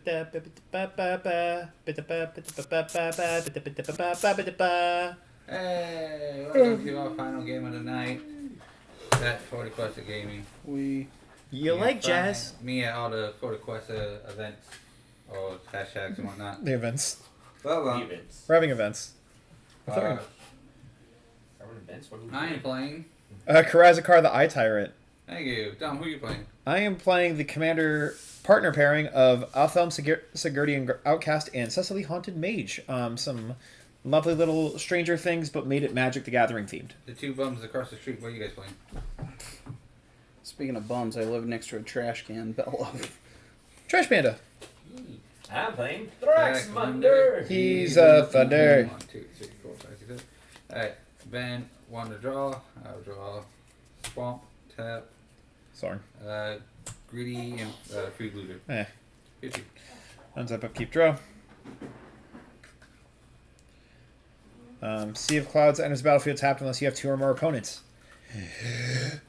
Hey, welcome to our final game of the night. That's for the Questa Gaming. You like jazz? Me at all the for the Questa events or hashtags and whatnot. The events. Well, We're having events. I am playing. Karazikar the Eye Tyrant. Thank you. Dom, who are you playing? I am playing the Commander partner pairing of Othelm, Sigardian Outcast, and Cecily Haunted Mage. Some lovely little Stranger Things, but made it Magic the Gathering themed. The two bums across the street. What are you guys playing? Speaking of bums, I live next to a trash can. Bello. Trash Panda. I'm playing Thraximundar. He's a thunder. 1, 2, 3, 4, 5, 6, 7. Alright, Ben, one to draw. I'll draw Swamp, Tap, Sorry. Greedy, and Free Looter. 50. Untap up, keep draw. Sea of Clouds enters the battlefield tapped unless you have 2 or more opponents.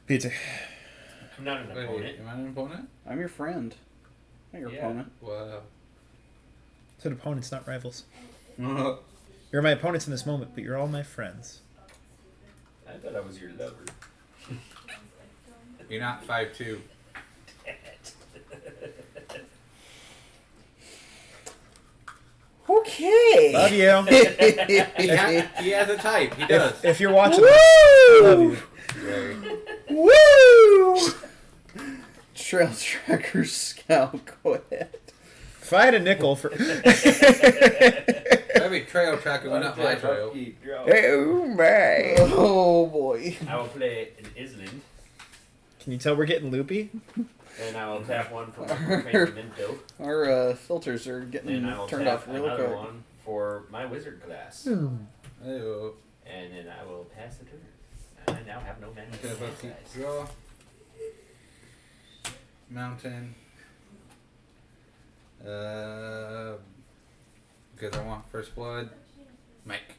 Pizza. I'm not an opponent. Am I an opponent? I'm your friend. Not your opponent. Wow. Said opponents, not rivals. You're You're my opponents in this moment, but you're all my friends. I thought I was your lover. not 5'2". Okay. Love you. He has a type. He does. If you're watching this, I love you. Woo! Trail Tracker Scout, go ahead. If I had a nickel for... Every trail tracker went up my trail. Oh my. Oh boy. I will play an Island, Can you tell we're getting loopy? and I will tap one for my Commander Minto, Our filters are getting and I will turned tap off real another quick. one for my Wizard class, Hey-oh. and then I will pass the turn. I now have no mana. Okay, let's keep draw. Mountain. Because I want First Blood. Mike.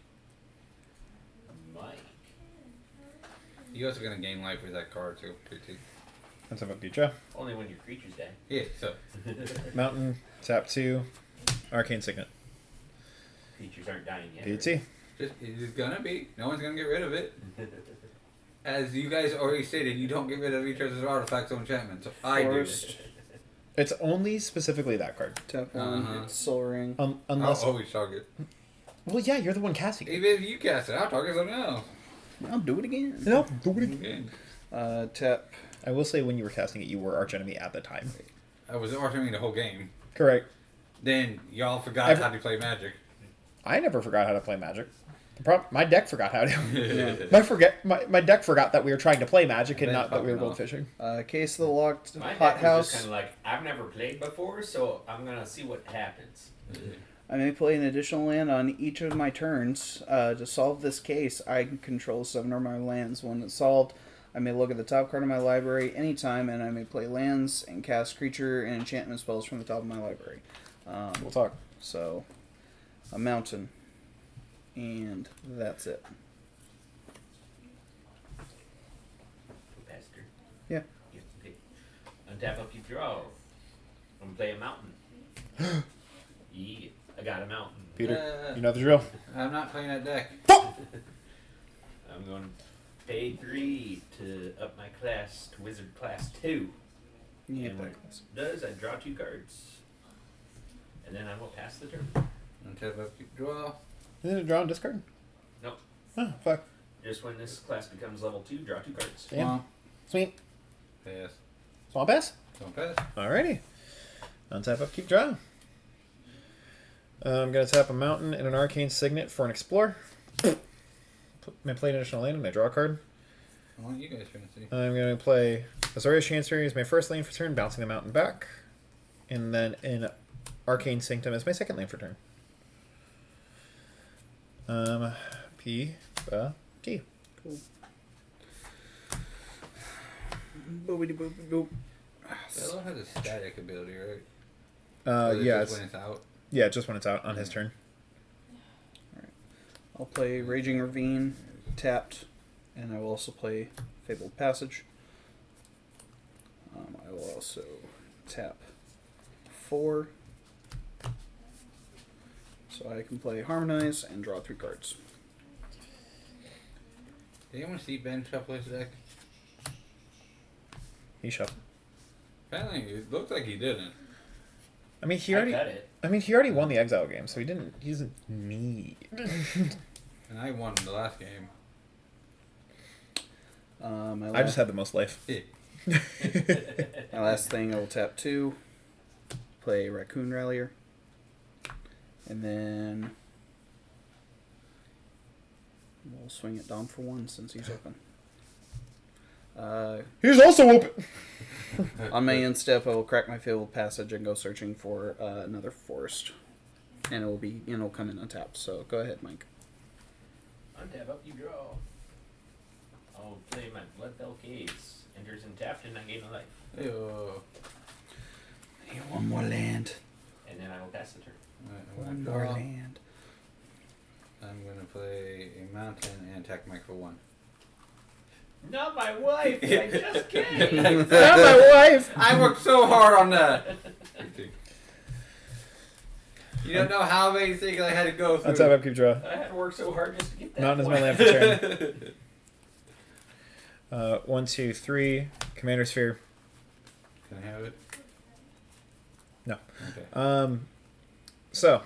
You also gonna gain life with that card too. Untap up, keep draw. Only when your creatures die. Yeah, so. Mountain, tap 2, Arcane Signet. Creatures aren't dying yet. PT. It's gonna be. No one's gonna get rid of it. As you guys already stated, you don't get rid of each other's artifacts or enchantments. So I do. Forest. It's only specifically that card. Tap one. Soul Ring. Unless... I'll always target. Well, yeah, you're the one casting it. Even if you cast it, I'll target something else. I'll do it again. No, do it Again. Tap. I will say when you were casting it, you were archenemy at the time. I was arching the whole game. Correct. Then y'all forgot how to play Magic. I never forgot how to play Magic. My deck forgot how to. Yeah. My deck forgot that we were trying to play Magic and not that we were fucking goldfishing. Case of the Locked My deck Hot was House. just kind of like, I've never played before, so I'm gonna see what happens. I may play an additional land on each of my turns. To solve this case, I can control 7 or more lands. When it's solved, I may look at the top card of my library anytime, and I may play lands and cast creature and enchantment spells from the top of my library. We'll talk. So, a mountain. And that's it. Bastard. Yeah. Okay. Untap up, keep draw. I'm gonna play a mountain. Yeah, I got a mountain. Peter, you know the drill. I'm not playing that deck. I'm going to pay 3 to up my class to Wizard class 2. Yeah, And what it does, I draw 2 cards. And then I will pass the turn. Untap up, keep draw. Isn't it draw and discard? Nope. Oh, fuck. Just when this class becomes level 2, draw 2 cards. Damn. Swamp. Sweet. Pass. Swamp pass? Don't pass. Alrighty. Untap up, keep draw. I'm going to tap a mountain and an arcane signet for an explorer. I play an additional land and I draw a card. I want you guys fancy. I'm going to play Azorius Chancery as my first lane for turn, bouncing the mountain back. And then an Arcane Sanctum as my second lane for turn. P, T. Cool. Boopity boopity boop. Bello has a static ability, right? Yeah, Just when it's out. Yeah, just when it's out on his turn. Alright. I'll play Raging Ravine, tapped, and I will also play Fabled Passage. I will also tap 4 So I can play Harmonize and draw 3 cards. Do you want to see Ben shuffle his deck? He shuffled. Apparently, it looks like he didn't. I mean, he I already. cut it. I mean, he already won the Exile game, so he didn't. He doesn't need. And I won the last game. I just had the most life. Yeah. My last thing, I will tap 2, play Raccoon Rallier, and then we'll swing at Dom for 1 since he's open. He's also open. On my end step, I will crack my Fabled Passage and go searching for another forest, and it'll come in untapped. So go ahead, Mike. Untap up, you draw. I'll play my Bloodfell Caves. Enters in tapped and I gain a life. Ew. Hey, one more land. And then I will pass the turn. One more land. I'm going to play a mountain and attack Mike for 1. Not my wife! I just came! Not my wife. I worked so hard on that. You don't know how many things I had to go through. Untap, upkeep, draw. I had to work so hard just to get that. Mountain is my one. land for turn. 1, 2, 3. Commander Sphere. Can I have it? No. Okay. So,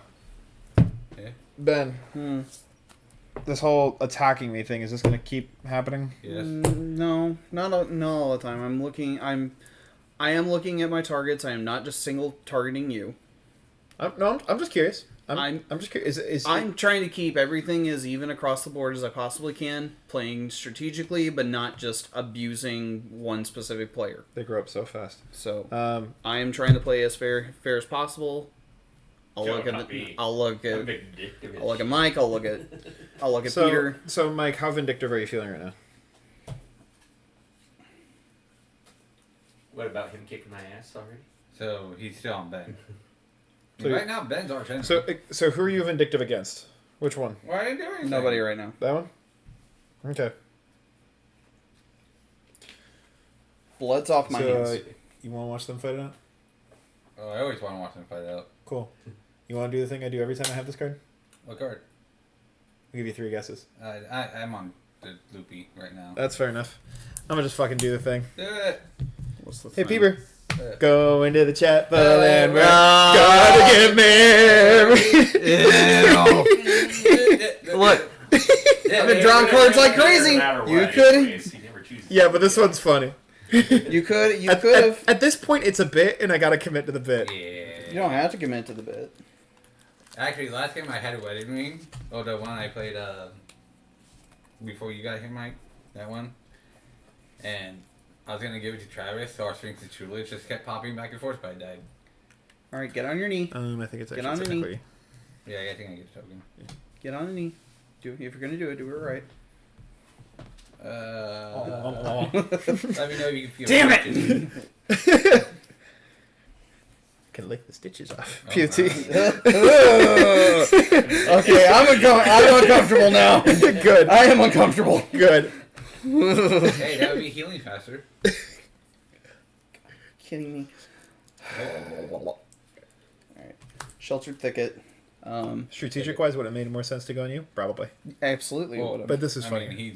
Yeah. Ben, this whole attacking me thing, is this going to keep happening? Yes. No, not all the time. I am looking at my targets. I am not just single targeting you. I'm just curious. I'm just curious. I'm trying to keep everything as even across the board as I possibly can, playing strategically, but not just abusing one specific player. They grow up so fast. So I am trying to play as fair as possible. I'll Don't look at copy. I'll look I'm at vindictive as I'll look at shit. Mike. I'll look at So, Peter. so Mike, how vindictive are you feeling right now? What about him kicking my ass already? So he's still on Ben. So right now, Ben's our enemy. So who are you vindictive against? Which one? Why are you doing Nobody right now. That one? Okay. Blood's off my hands. You want to watch them fight it out? Oh, I always want to watch them fight out. Cool. You want to do the thing I do every time I have this card? What card? I'll give you 3 guesses. I'm on the loopy right now. That's fair enough. I'm gonna just fucking do the thing. Do it. What's the Hey, thing? Peter. Go into the chapel and we're Ah. gonna get married. Look, I've been drawing cards like crazy. Doesn't matter You what, could, anyways, he never chooses. Yeah, but this one's funny. you could have. At this point, it's a bit, and I gotta commit to the bit. Yeah. You don't have to commit to the bit. Actually, last game I had a wedding ring. Oh, the one I played before you got here, Mike. That one. And I was gonna give it to Travis, so our Sphinx of Tutelage just kept popping back and forth, but I died. All right, get on your knee. I think it's Get actually on your knee. technically. Yeah, I think I get a token. Get on a knee. If you're gonna do it right. Let me know if you can feel Damn it! Can lick the stitches off. Oh, POT. Okay, I'm uncomfortable now. Good. I am uncomfortable. Good. Hey, that would be healing faster. Kidding me. All right, Sheltered Thicket. Strategic wise, would it made more sense to go on you? Probably. Absolutely. Well, would've. But this is I funny. mean, he's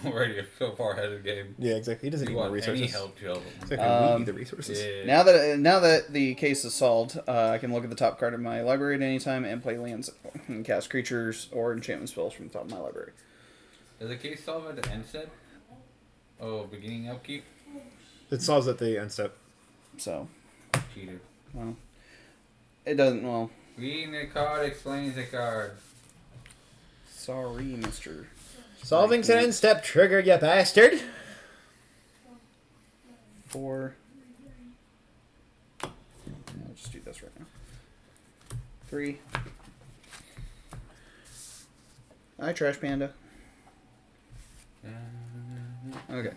already so far ahead of the game. Yeah, exactly. He doesn't You need more want resources. any help, Joe? Exactly. We need the resources. Yeah. Now that the case is solved, I can look at the top card of my library at any time and play lands and cast creatures or enchantment spells from the top of my library. Does the case solve at the end step? Oh, beginning upkeep? It solves at the end step. So, Cheater. well, it doesn't. Well, Reading the card explains the card. sorry, Mister. Solving's an end step trigger, you bastard. 4. I'll just do this right now. 3. Hi, Trash Panda. Okay.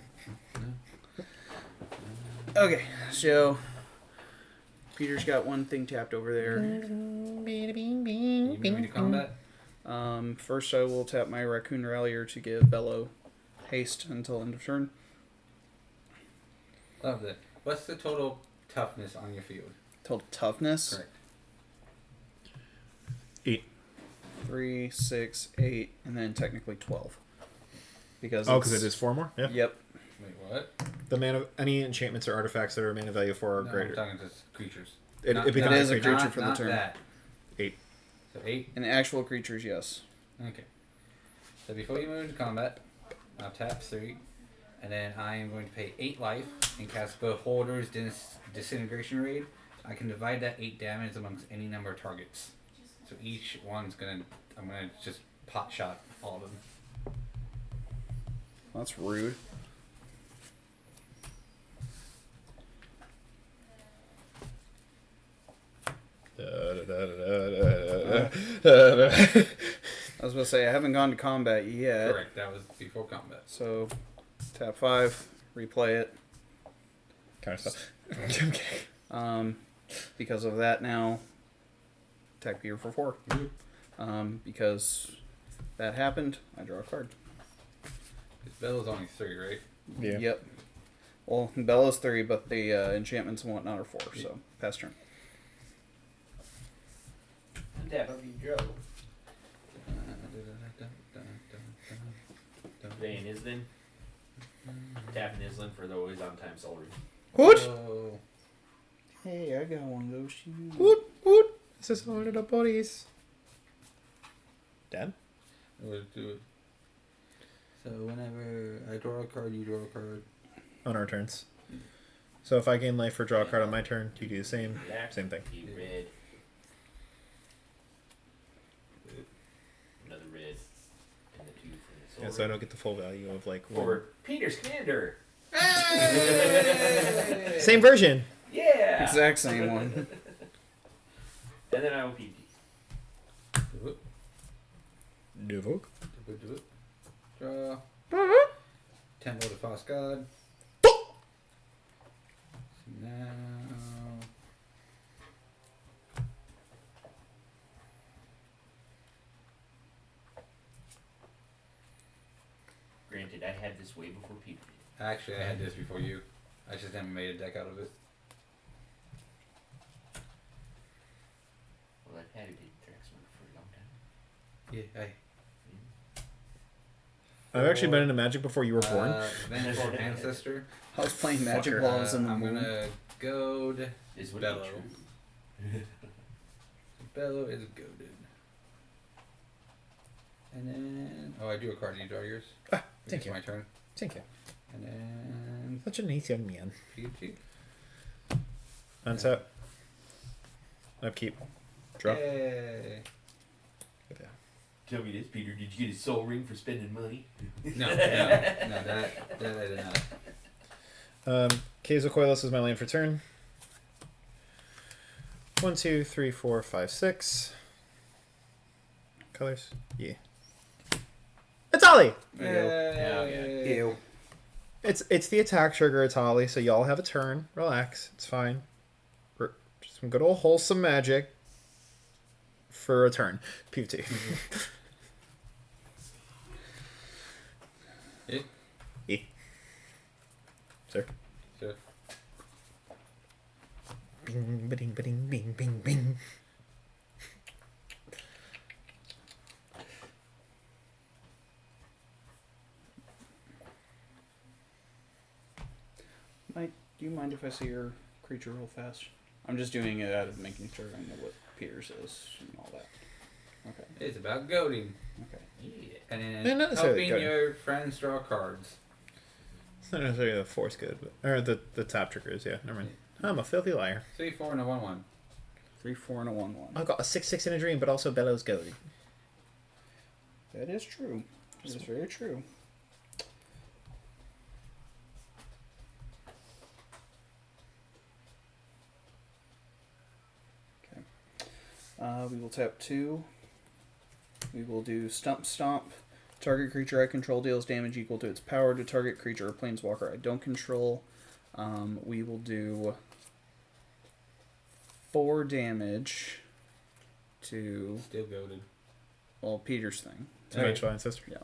Okay, so Peter's got one thing tapped over there. You move me to combat? First, I will tap my Raccoon Rallier to give Bello haste until end of turn. Love that. What's the total toughness on your field? Total toughness. Correct. 8. 3, 6, 8, and then technically 12. Because Oh, because it is 4 more? Yeah. Yep. Wait, what? The mana, any enchantments or artifacts that are mana value 4 or No, greater. I'm talking just creatures. It It becomes is a creature Not- for the not turn. That. 8. So 8. And actual creatures, yes. Okay. So before you move into combat, I'll tap 3, and then I am going to pay 8 life and cast Beholder's Disintegration Raid. I can divide that 8 damage amongst any number of targets. So each one's I'm gonna just pot shot all of them. That's rude. I was going to say, I haven't gone to combat yet. Correct. That was before combat. So, tap 5, replay it. Kind of stuff. Okay. Because of that now, attack Peter for 4. Because that happened, I draw a card. His Bella's only 3, right? Yeah. Yep. Well, Bella's 3, but the enchantments and whatnot are 4, so pass turn. Untap up your draw. Playing Islin. Tapping Islin for the always on time soul ring. What? Oh. Hey, I got one of those shoes. What? This is one of the bodies. Dad? Let's do it. So whenever I draw a card, you draw a card. On our turns. So if I gain life or draw a card on my turn, you do the same. Black, Same thing. keep red. Another red. And the 2 from the soul Yeah, so I ring. don't get the full value of like For Peter's Commander. Same version. Yeah! Exact same one. And then I will PT. Do it. Nouveau. Do it. Draw. Temple to False God. Now. Granted, I had this way before Peter did. Actually, I had this before you. I just never made a deck out of it. Well, I've had it in Thraximundar for a long time. Yeah, I. I've actually been into Magic before you were born. Vengeful Ancestor. I was playing Magic Fucker. while I was in the I'm moon. gonna goad. This would Bellow. be true. Bellow is goaded. And then. Oh, I do a card. You draw yours? Ah, thank It's you. my turn. Thank you. And then. Such a nice young man. PG. Untap. Upkeep. Draw. Yay. Tell me this, Peter. Did you get a soul ring for spending money? No, that I did not. Kaizo Coilos is my lane for turn. 1, 2, 3, 4, 5, 6. Colors? Yeah. It's Ollie! Yay. Ew. It's the attack trigger, it's Ollie, so y'all have a turn. Relax, it's fine. Just some good old wholesome magic for a turn. PvT. Yeah. Yeah. Sir. Sure. Bing, ba-ding, ba-ding, bing, bing, bing. Mike, do you mind if I see your creature real fast? I'm just doing it out of making sure I know what Peter's is and all that. Okay. It's about goading. Okay. Yeah. And Yeah, then not necessarily helping goading. your friends draw cards. It's not necessarily the force good, but, or the tap triggers, yeah. Never mind. I'm a filthy liar. 3, 4, and a 1/1. 3, 4, and a 1/1. I've got a 6/6 in a dream, but also Bellows goading. That is true. That is very true. Okay. We will tap 2. We will do Stump Stomp. Target creature I control deals damage equal to its power to target creature or planeswalker I don't control. We will do 4 damage to, Still goaded. well, Peter's thing. To Vengeful Ancestor. Yeah.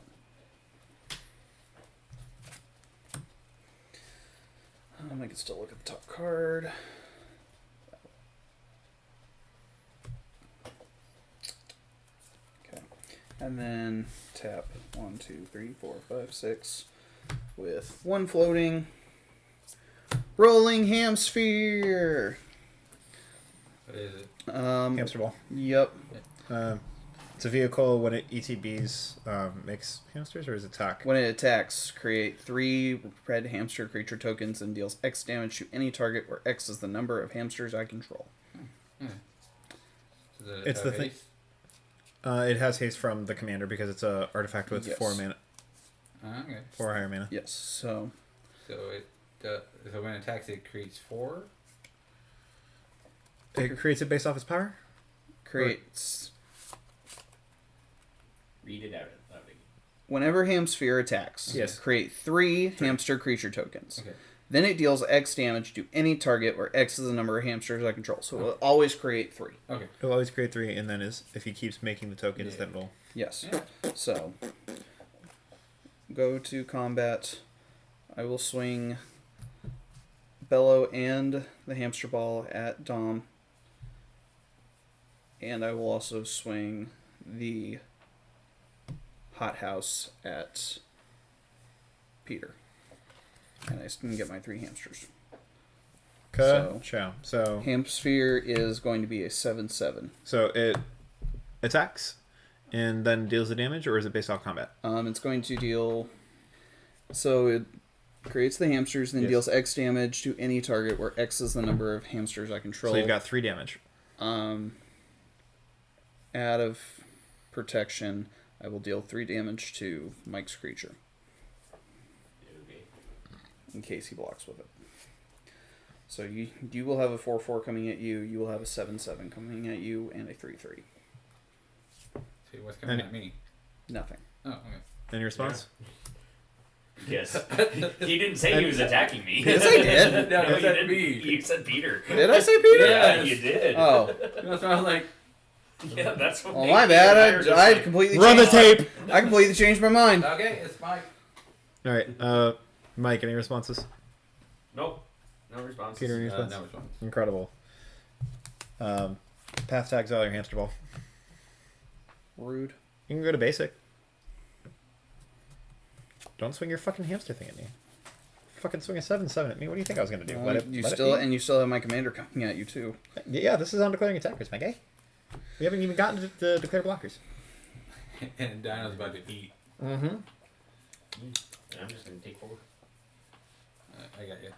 I can still look at the top card. Okay. And then tap 1, 2, 3, 4, 5, 6 with 1 floating. Rolling Hamsphere. What is it? Hamster ball. Yep. It's a vehicle when it ETBs makes hamsters, or is it attack? When it attacks, create 3 red hamster creature tokens and deals X damage to any target where X is the number of hamsters I control. It's the thing. It has haste from the commander because it's a artifact with 4 mana. Okay. 4 or higher mana. Yes. So So when it attacks, it creates 4. It creates it based off its power. creates Read it out loud. whenever Hamsphere attacks. Yes. Create 3 hamster creature tokens. Okay. Then it deals X damage to any target where X is the number of hamsters I control. So it will always create 3. Okay. It'll always create 3, and then if he keeps making the tokens, then it'll. Yes. So go to combat. I will swing Bello and the hamster ball at Dom. And I will also swing the hothouse at Peter. And I can get my 3 hamsters. So Hamsphere is going to be a 7/7. So it attacks and then deals the damage, or is it based off combat? It's going to deal. So it creates the hamsters, then Yes. deals X damage to any target where X is the number of hamsters I control. So you've got 3 damage. Out of protection, I will deal 3 damage to Mike's creature Okay. in case he blocks with it. So you will have a 4/4 coming at you. You will have a 7/7 coming at you, and a 3/3. See what's coming at me. Nothing. Oh, okay. Any response? Yes. He didn't say he was attacking me. Yes, I did. No, No, you you said didn't. me. You said Peter. Did I say Peter? Yeah, Yes. you did. Oh, That's why I was like, Yeah, that's what. well, made my me bad. embarrassed. I completely Run the changed- tape. I completely changed my mind. okay, it's Mike. All right, Mike. Any responses? Nope. No response. Peter, any response? No response. Incredible. Path tags all your hamster ball. Rude. You can go to basic. Don't swing your fucking hamster thing at me. Fucking swing a 7/7 at me. What do you think I was gonna do? Let you it still be? and you still have my commander coming at you too. Yeah, this is on declaring attackers, my guy. We haven't even gotten to the declare blockers. And Dino's about to eat. Mm-hmm. I'm just gonna take 4. I got you.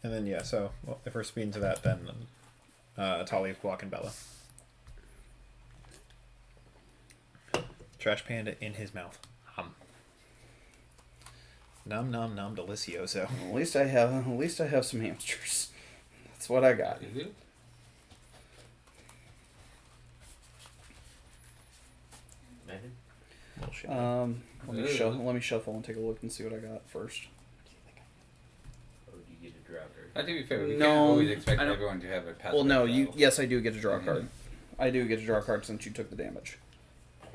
And then so if we're speeding to that, then Tali is blocking Bella. Trash panda in his mouth. Nom nom nom delicioso. At least I have some hamsters. That's what I got. Is it? Imagine. Bullshit. Let me shuffle and take a look and see what I got first. Or do you get a draw card? To be fair, we No, can't always expect I don't- everyone to have a passive. Well, no, exile. yes, I do get to draw a card. I do get to draw a card since you took the damage.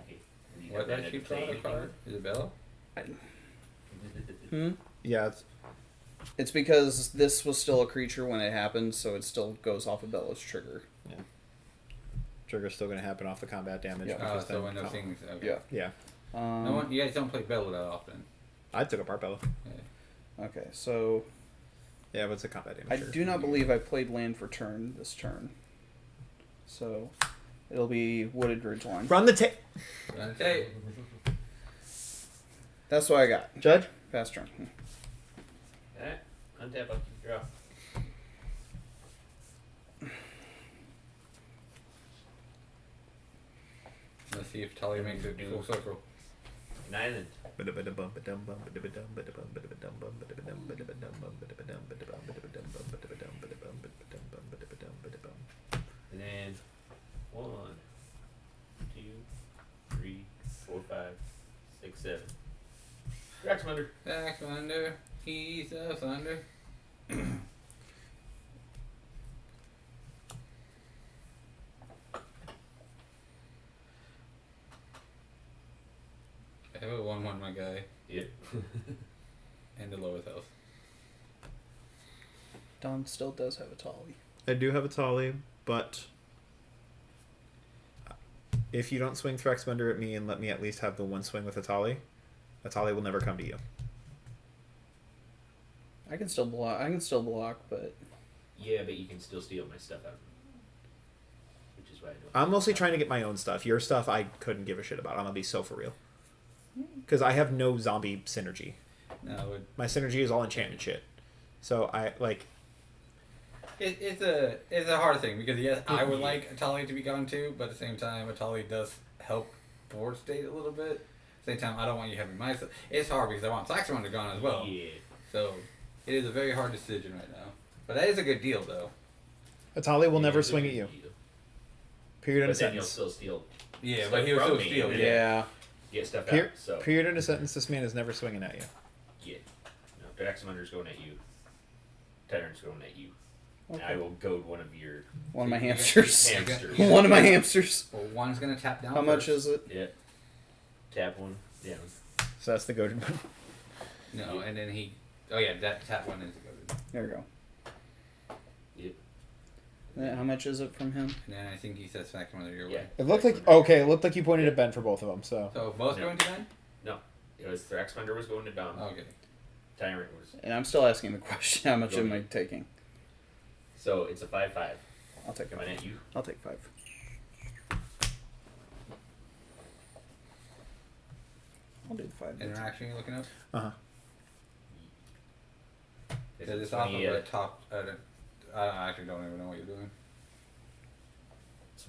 Okay. And you What have did I that keep to play drawing a card? Is it Bella? Yeah, it's, It's because this was still a creature when it happened, so it still goes off of Bella's trigger. trigger's still going to happen off the combat damage. Yeah. because So then- when those things. Okay. Yeah. Yeah, No one, you guys don't play Bella that often. I took apart Bella. Okay, so Yeah, but it's a combat damage. I trigger. do not believe I played land for turn this turn. So it'll be Wooded Ridgeline. Run the tape. Okay. That's what I got. Judge? Fast turn. Alright. Untap, I'll keep draw. Let's see if Tully makes it full circle. An island. And then 1, 2, 3, 4, 5, 6, 7. Thraximundar. Thraximundar, he's a thunder. I have a 1/1, my guy, Yep. and the lowest health. Don still does have a Tolly. I do have a Tali, but if you don't swing Thraximundar at me and let me at least have the one swing with Atali, Atali will never come to you. I can still block, but Yeah, but you can still steal my stuff out of me. Which is why I don't. I'm mostly trying to get my own stuff. Your stuff I couldn't give a shit about. I'm gonna be so for real. Because I have no zombie synergy. No, My synergy is all enchanted shit. So I like. it's a hard thing because yes, I would like Atali to be gone too, but at the same time, Atali does help board state a little bit. At the same time, I don't want you having my stuff. It's hard because I want Thraximundar gone as well. Yeah. So it is a very hard decision right now. But that is a good deal though. Atali will never it's a swing good at you. deal. Period in a But then you'll sentence. still steal. Yeah, stuff but he'll from still me, steal. and Yeah. yeah. Get stuff Per- out. So period in a sentence. This man is never swinging at you. yeah. No, Thraximundar's going at you. Tyrant's going at you. And I Okay. will goad one of your One of my You got- hamsters. hamsters. One of my hamsters. Well, one's gonna tap down. How much first. is it? Yeah. Tap one down. So that's the goaded one. No, and then he. Oh yeah, that tap one is good. There we go. Yep. How much is it from him? And then I think he says Thraximundar your Yeah. way. It looked like it looked like you pointed at Ben for both of them. So So both No. going to Ben? No. It was Thraximundar was going to Dom. Okay. Tyrant was. And I'm still asking the question: how much Go am I ahead. taking? So it's a 5/5. I'll take Coming it. at you. I'll take 5. I'll do the 5. Interaction you're looking up? It's Because a it's off of 20, the top. I actually don't even know what you're doing. it's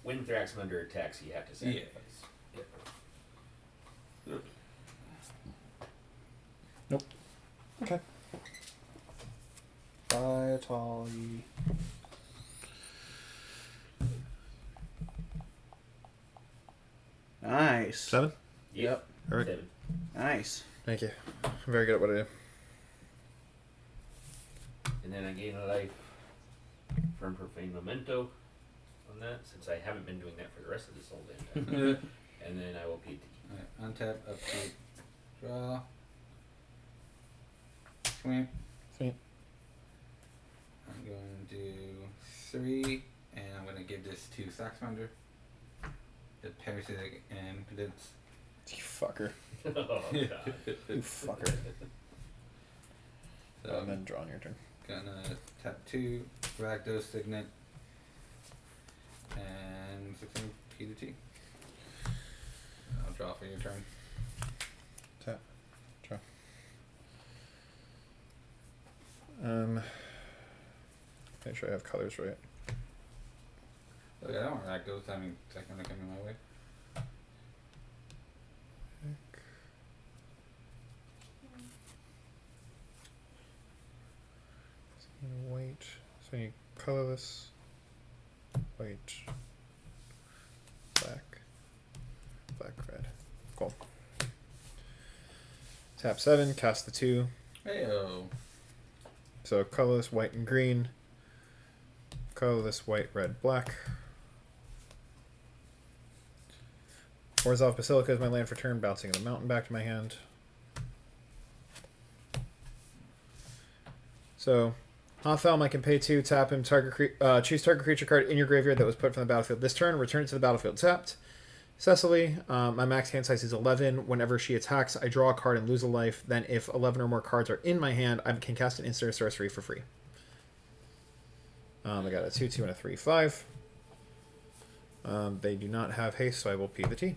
when Thraximundar attacks, you have to sacrifice. Yeah. okay. Atali. Nice. 7. Yep. Perfect. 7. Nice. Thank you. I'm very good at what I do. And then I gain a life from Profane Memento on that, since I haven't been doing that for the rest of this whole damn time. And then I will PT. Alright, untap, upkeep, draw. Swing. Sweet. I'm going to do 3, and I'm going to give this to Thraximundar. The parasitic impotence. You fucker. Oh, God. You fucker. So And then draw on your turn. gonna tap 2, Rakdos Signet, and 16 P to T. I'll draw for your turn. Tap. Draw. Make sure I have colors right. Look, I don't want Rakdos. I mean, second one coming my way. White. So you colorless. White. Black. Black, red. Cool. Tap 7, cast the 2. Heyo. So colorless, white, and green. Colorless, white, red, black. Orzhov Basilica is my land for turn, bouncing the mountain back to my hand. So, Othelm, I can pay 2, tap him, choose target creature card in your graveyard that was put from the battlefield this turn, return it to the battlefield tapped. Cecily, my max hand size is 11. Whenever she attacks, I draw a card and lose a life. Then if 11 or more cards are in my hand, I can cast an instant or sorcery for free. I got a 2/2 and a 3/5. They do not have haste, so I will P the T.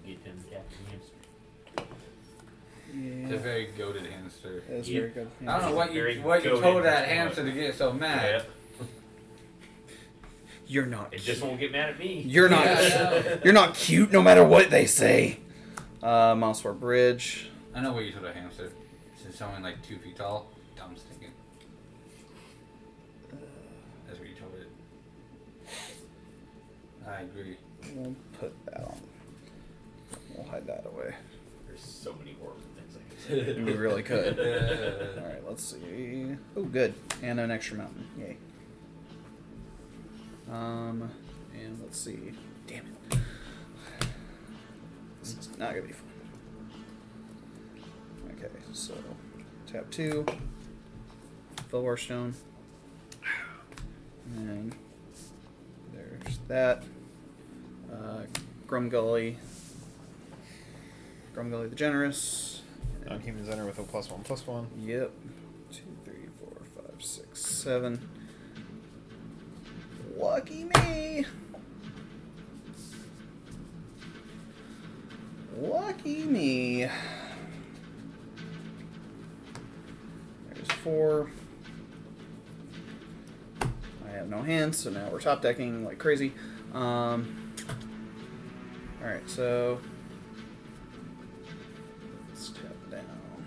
Get him Captain Hamster. It's a Yeah. very goaded hamster. That's Yeah. very good. I don't know what Very you goated told that hamster. hamster to get so mad. Yep. You're not. It just won't get mad at me. You're not. Yeah, You're not cute, no matter what they say. Mousewar Bridge. I know what you told a hamster. Since someone like 2 feet tall, dumb stinking. That's what you told it. I agree. We'll put that on. We'll hide that away. There's so many horrible things I can say. We really could. Yeah. All right, let's see. Oh, good. And an extra mountain. Yay. And let's see. Damn it. This is not gonna be fun. Okay, so tap 2 Felwar Stone. And there's that. Grumgully. Grumgully the Generous. Non-human center with a +1/+1. Yep. 2, 3, 4, 5, 6, 7. Lucky me! Lucky me. There's 4. I have no hands, so now we're top decking like crazy. Alright, so let's tap down.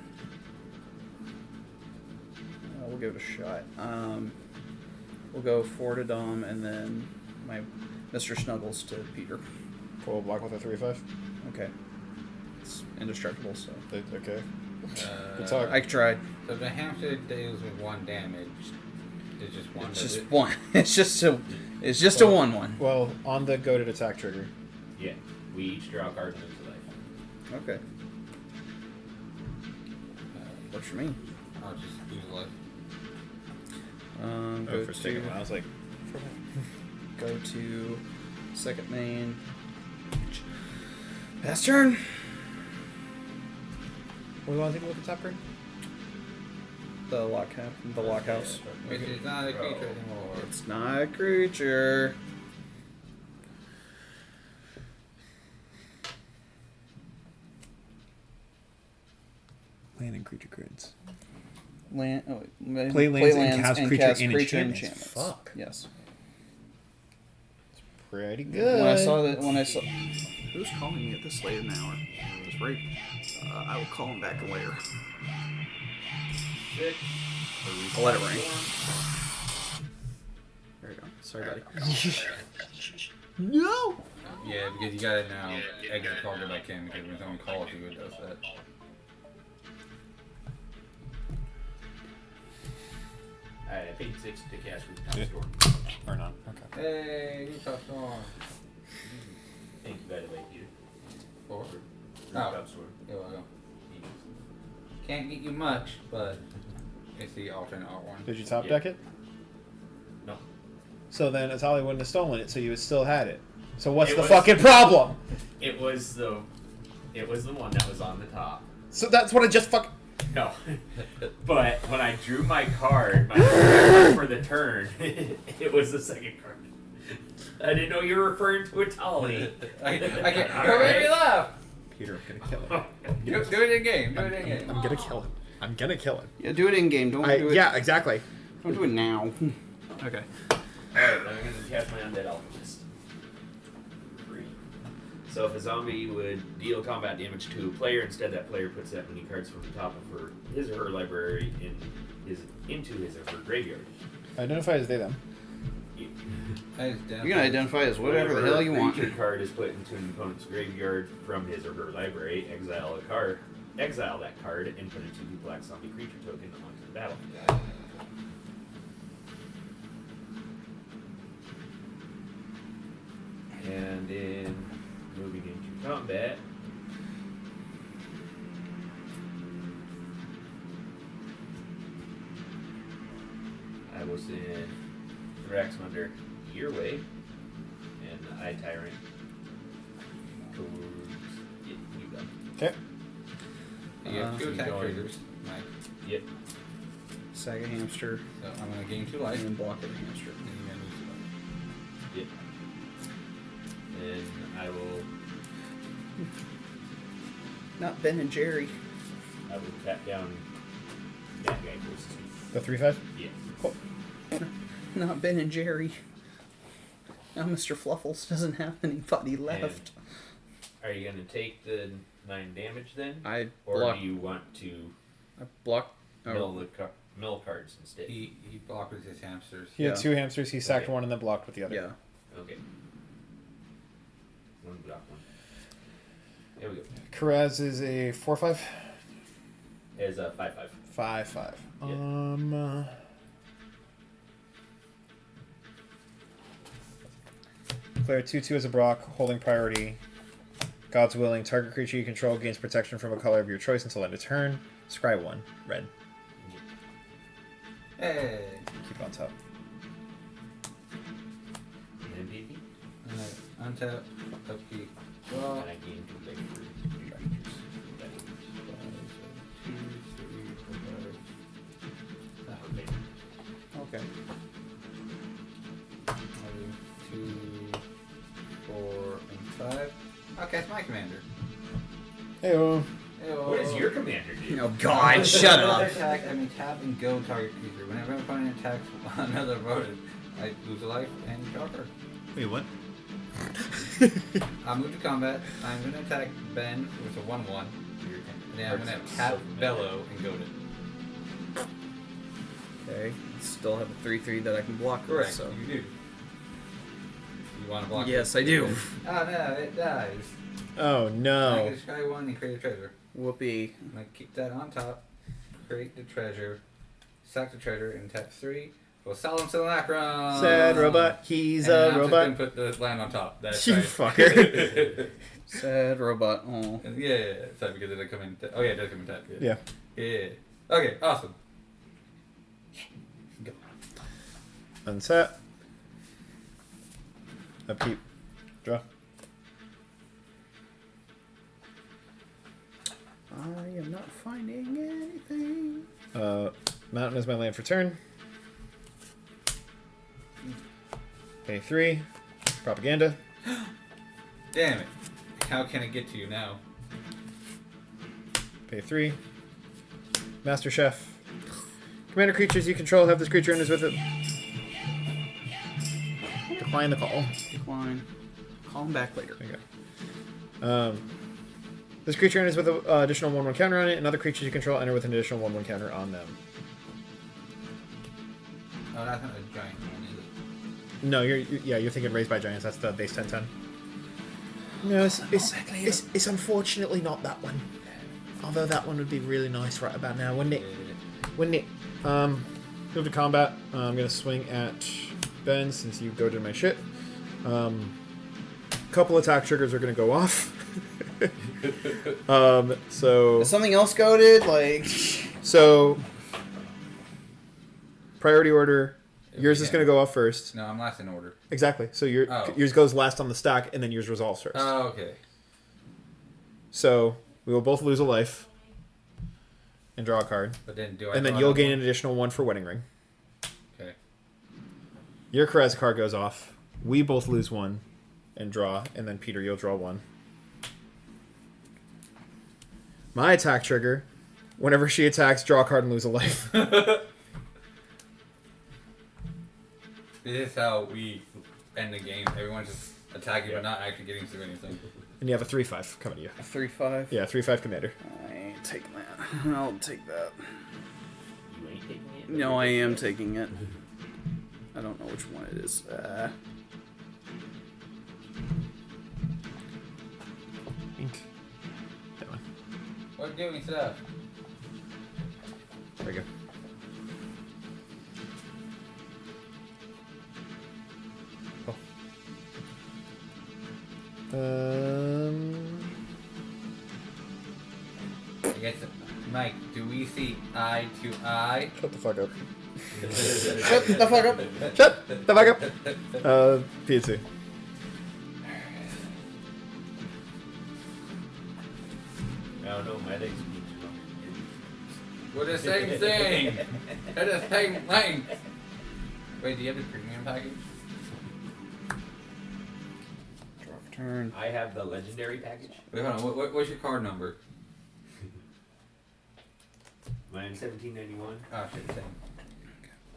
We'll give it a shot. We'll go 4 to Dom, and then my Mr. Snuggles to Peter. Full block with a 3/5. Okay. It's indestructible, so. Okay. Good talk. I tried. So the hamster deals with 1 damage. It's just 1. It's just 1. It's just a 1/1. Well, on the goaded attack trigger. Yeah. We each draw a card and lose a life. Okay. Works for me. I'll just use life. Go for sticking to one. I was like, go to second main. Pass turn. what do I think about the top card? The lock house. Which is not a creature anymore. It's not a creature. Land and creature cards. Play lands and cast creature and enchantments. Fuck. Yes. Pretty good. When I saw who's calling me at this late in the hour? It was right. I will call him back later. 6. I'll let it ring. There you go. Sorry, buddy. No. Yeah, because you gotta now exit the card back in because when someone calls you, it does that. I paid 6 to cast Rooftop Storm. Or not. Okay. Hey, Rooftop Storm. Thank you, by the way, Peter. 4. Rooftop Storm. You're welcome. Can't get you much, but it's the alternate art one. Did you top deck it? No. So then Atali wouldn't have stolen it, so you would still had it. So what's It the was- fucking problem? It was the one that was on the top. So that's what I just fuck. No. But when I drew my card, for the turn, it was the second card. I didn't know you were referring to Atali. I can't. Don't make me laugh. Peter, I'm gonna kill him. Do it in game. Do it in game. I'm gonna kill him. I'm gonna kill him. Yeah, do it in game. Don't do it. Yeah, exactly. Don't do it now. Okay. Alright, then I'm going to cast my Undead Alchemist. 3. So if a zombie would deal combat damage to a player, instead that player puts that many cards from the top of his or her library into his or her graveyard. Identify as they them. You can identify as whatever the hell you want. Creature card is put into an opponent's graveyard from his or her library. Exile that card, and put a 2/2 black zombie creature token onto the battlefield. And then moving into combat, I will send Thraximundar your way, and Eye Tyrant towards you go. Okay. You have 2 attack going- triggers, Mike. Yep. Sag a hamster. So I'm gonna gain 2 life. And then block with a hamster. And you're gonna lose 2 life. Yep. And I will Not Ben and Jerry. tap down that guy closest to me. The 3/5. Yeah. Cool. Not Ben and Jerry. Now Mr. Fluffles doesn't have anybody left. Are you gonna take the 9 damage then? I Or block. do you want to I block. mill cards instead? He blocked with his hamsters. He had Yeah. 2 hamsters. He sacked Okay. one and then blocked with the other. Yeah. Okay. One block one. There we go. Karaz is a 4/5. As a 5/5. 5/5. Yeah. Declare 2/2 as a Brock, holding priority. God's willing. Target creature you control gains protection from a color of your choice until end of turn. Scry 1. Red. Hey. Keep on top. MVP. Untap. Upkeep. Draw. And I gain 2 big for Okay. 2, 4, and 5. Okay, it's my commander. Hey-oh. What does your commander do? Oh God, shut up. Attack, I mean tap and go target creature. Whenever an opponent attacks another opponent, I lose a life and draw a card. Wait, what? I'll move to combat. I'm going to attack Ben with a 1/1. And then I'm going to tap Bellow and go to. Okay. Still have a 3/3 that I can block. Correct. So. You do. You want to block? Yes, I do. Oh no, it dies. Oh, I no. can destroy one and create a treasure. Whoopee. I'm going to keep that on top. Create the treasure. Sack the treasure and tap 3. We'll sell him Simulacrum. Sad robot. He's And a I'm robot. just gonna put the land on top. That's You right. fucker. Sad robot. Oh. Yeah. Sorry, because it didn't come in. Oh yeah, it does come in tap. Yeah. Yeah. Okay. Awesome. Go. Unset. Upkeep. Draw. I am not finding anything. Mountain is my land for turn. Pay 3. Propaganda. Damn it. How can it get to you now? Pay 3. Master Chef. Commander creatures you control have this creature enters with it. Decline the call. Decline. Call him back later. There you go. This creature enters with an additional 1/1 counter on it, and other creatures you control enter with an additional 1/1 counter on them. Oh, that's not a giant one, is it? No, you're thinking Raised by Giants. That's the base 10/10. No, it's unfortunately not that one. Although that one would be really nice right about now, wouldn't it? Wouldn't it? Move to combat. I'm gonna swing at Ben since you go to my shit. Couple attack triggers are gonna go off. So Is something else goaded? Like. so priority order. Yours is Yeah. gonna go off first. No, I'm last in order. Exactly. So Oh. yours goes last on the stack, and then yours resolves first. Oh, okay. So we will both lose a life and draw a card, But then do I? and then draw you'll another gain one? an additional 1 for Wedding Ring. Okay. Your Karazikar goes off. We both lose 1 and draw, and then Peter, you'll draw 1. My attack trigger, whenever she attacks, draw a card and lose a life. This is how we end the game. Everyone's just attacking but not actually getting through anything. And you have a 3/5 coming to you. A 3/5. Yeah, 3/5 commander. I ain't taking that. I'll take that. You ain't taking it? No, I am taking it. I don't know which one it is. Ink. That one. We're doing stuff. There we go. I guess, Mike, do we see eye to eye? Shut the fuck up. Shut the fuck up. Shut the fuck up. PC. I don't know, my legs We're the same thing. They're the same length. Wait, do you have the premium package? Draw for turn. I have the legendary package. Wait, hold on. What's your card number? Mine's 1791. Oh shit, same.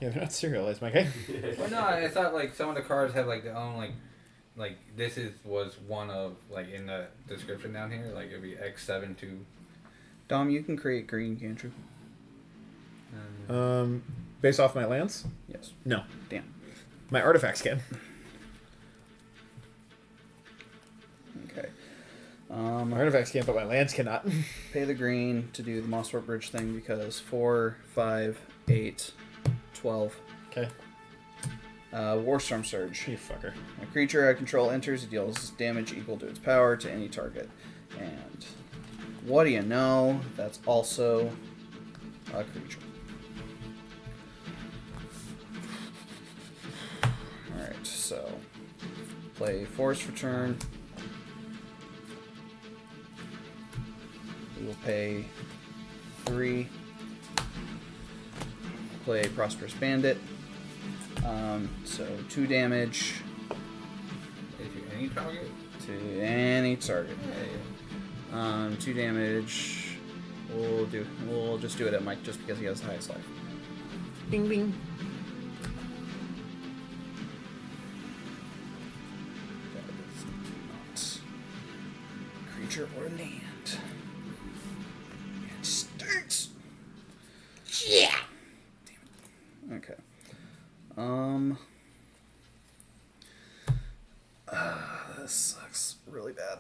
Yeah, they're not serialized, Mike. Hey? Well, no, I thought like some of the cards have like their own like this was one of like in the description down here like it'd be X7 to. Dom, you can create green, can't you? Based off my lands? Yes. No. Damn. My artifacts can. Okay. My artifacts can, but my lands cannot. Pay the green to do the Mossfort Bridge thing because 4, 5, 8, 12. Okay. Warstorm Surge. You fucker. A creature I control enters, it deals damage equal to its power to any target. And what do you know? That's also a creature. So, play Forest for turn. We will pay 3. Play Prosperous Bandit. So 2 damage If any target. to any target. Yeah. 2 damage. We'll just do it at Mike just because he has the highest life. Bing bing. That is not creature or land. It stinks. Yeah. Damn it. Okay. This sucks really bad.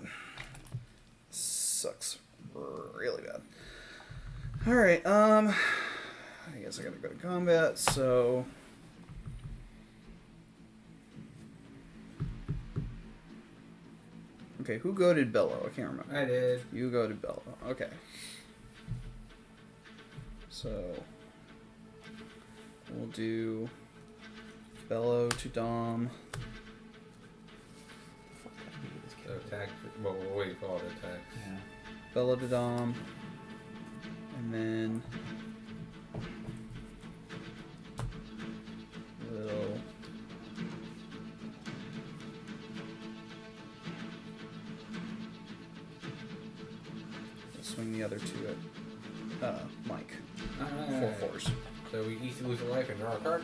Sucks really bad. All right. I guess I gotta go to combat. So. Okay, who goaded Bello? I can't remember. I did. You goaded Bello. Okay. So we'll do Bello to Dom. So attack. Well, we'll wait for all the attacks. Yeah. Bello to Dom. And then we'll swing the other 2 at Mike. Alright. 4 4s. So we each lose a life and draw a card.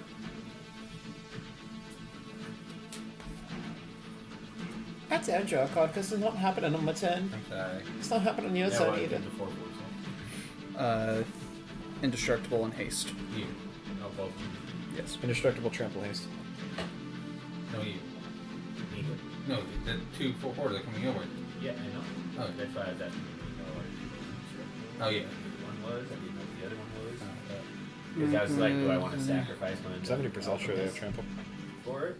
That's a draw card because it's not happening on my turn. I'm sorry. It's not happening on your Yeah, turn well, either. into 4 4s. Indestructible and haste. You. Oh, both. Yes. Indestructible trample haste. No, you. Neither. No, the 2 4 4s are coming over. Yeah, I know. Oh. That's why I was asking. Oh, yeah. One was. I didn't know what the other one was. Because I was like, do I want to sacrifice my 70% sure they have trample. for it?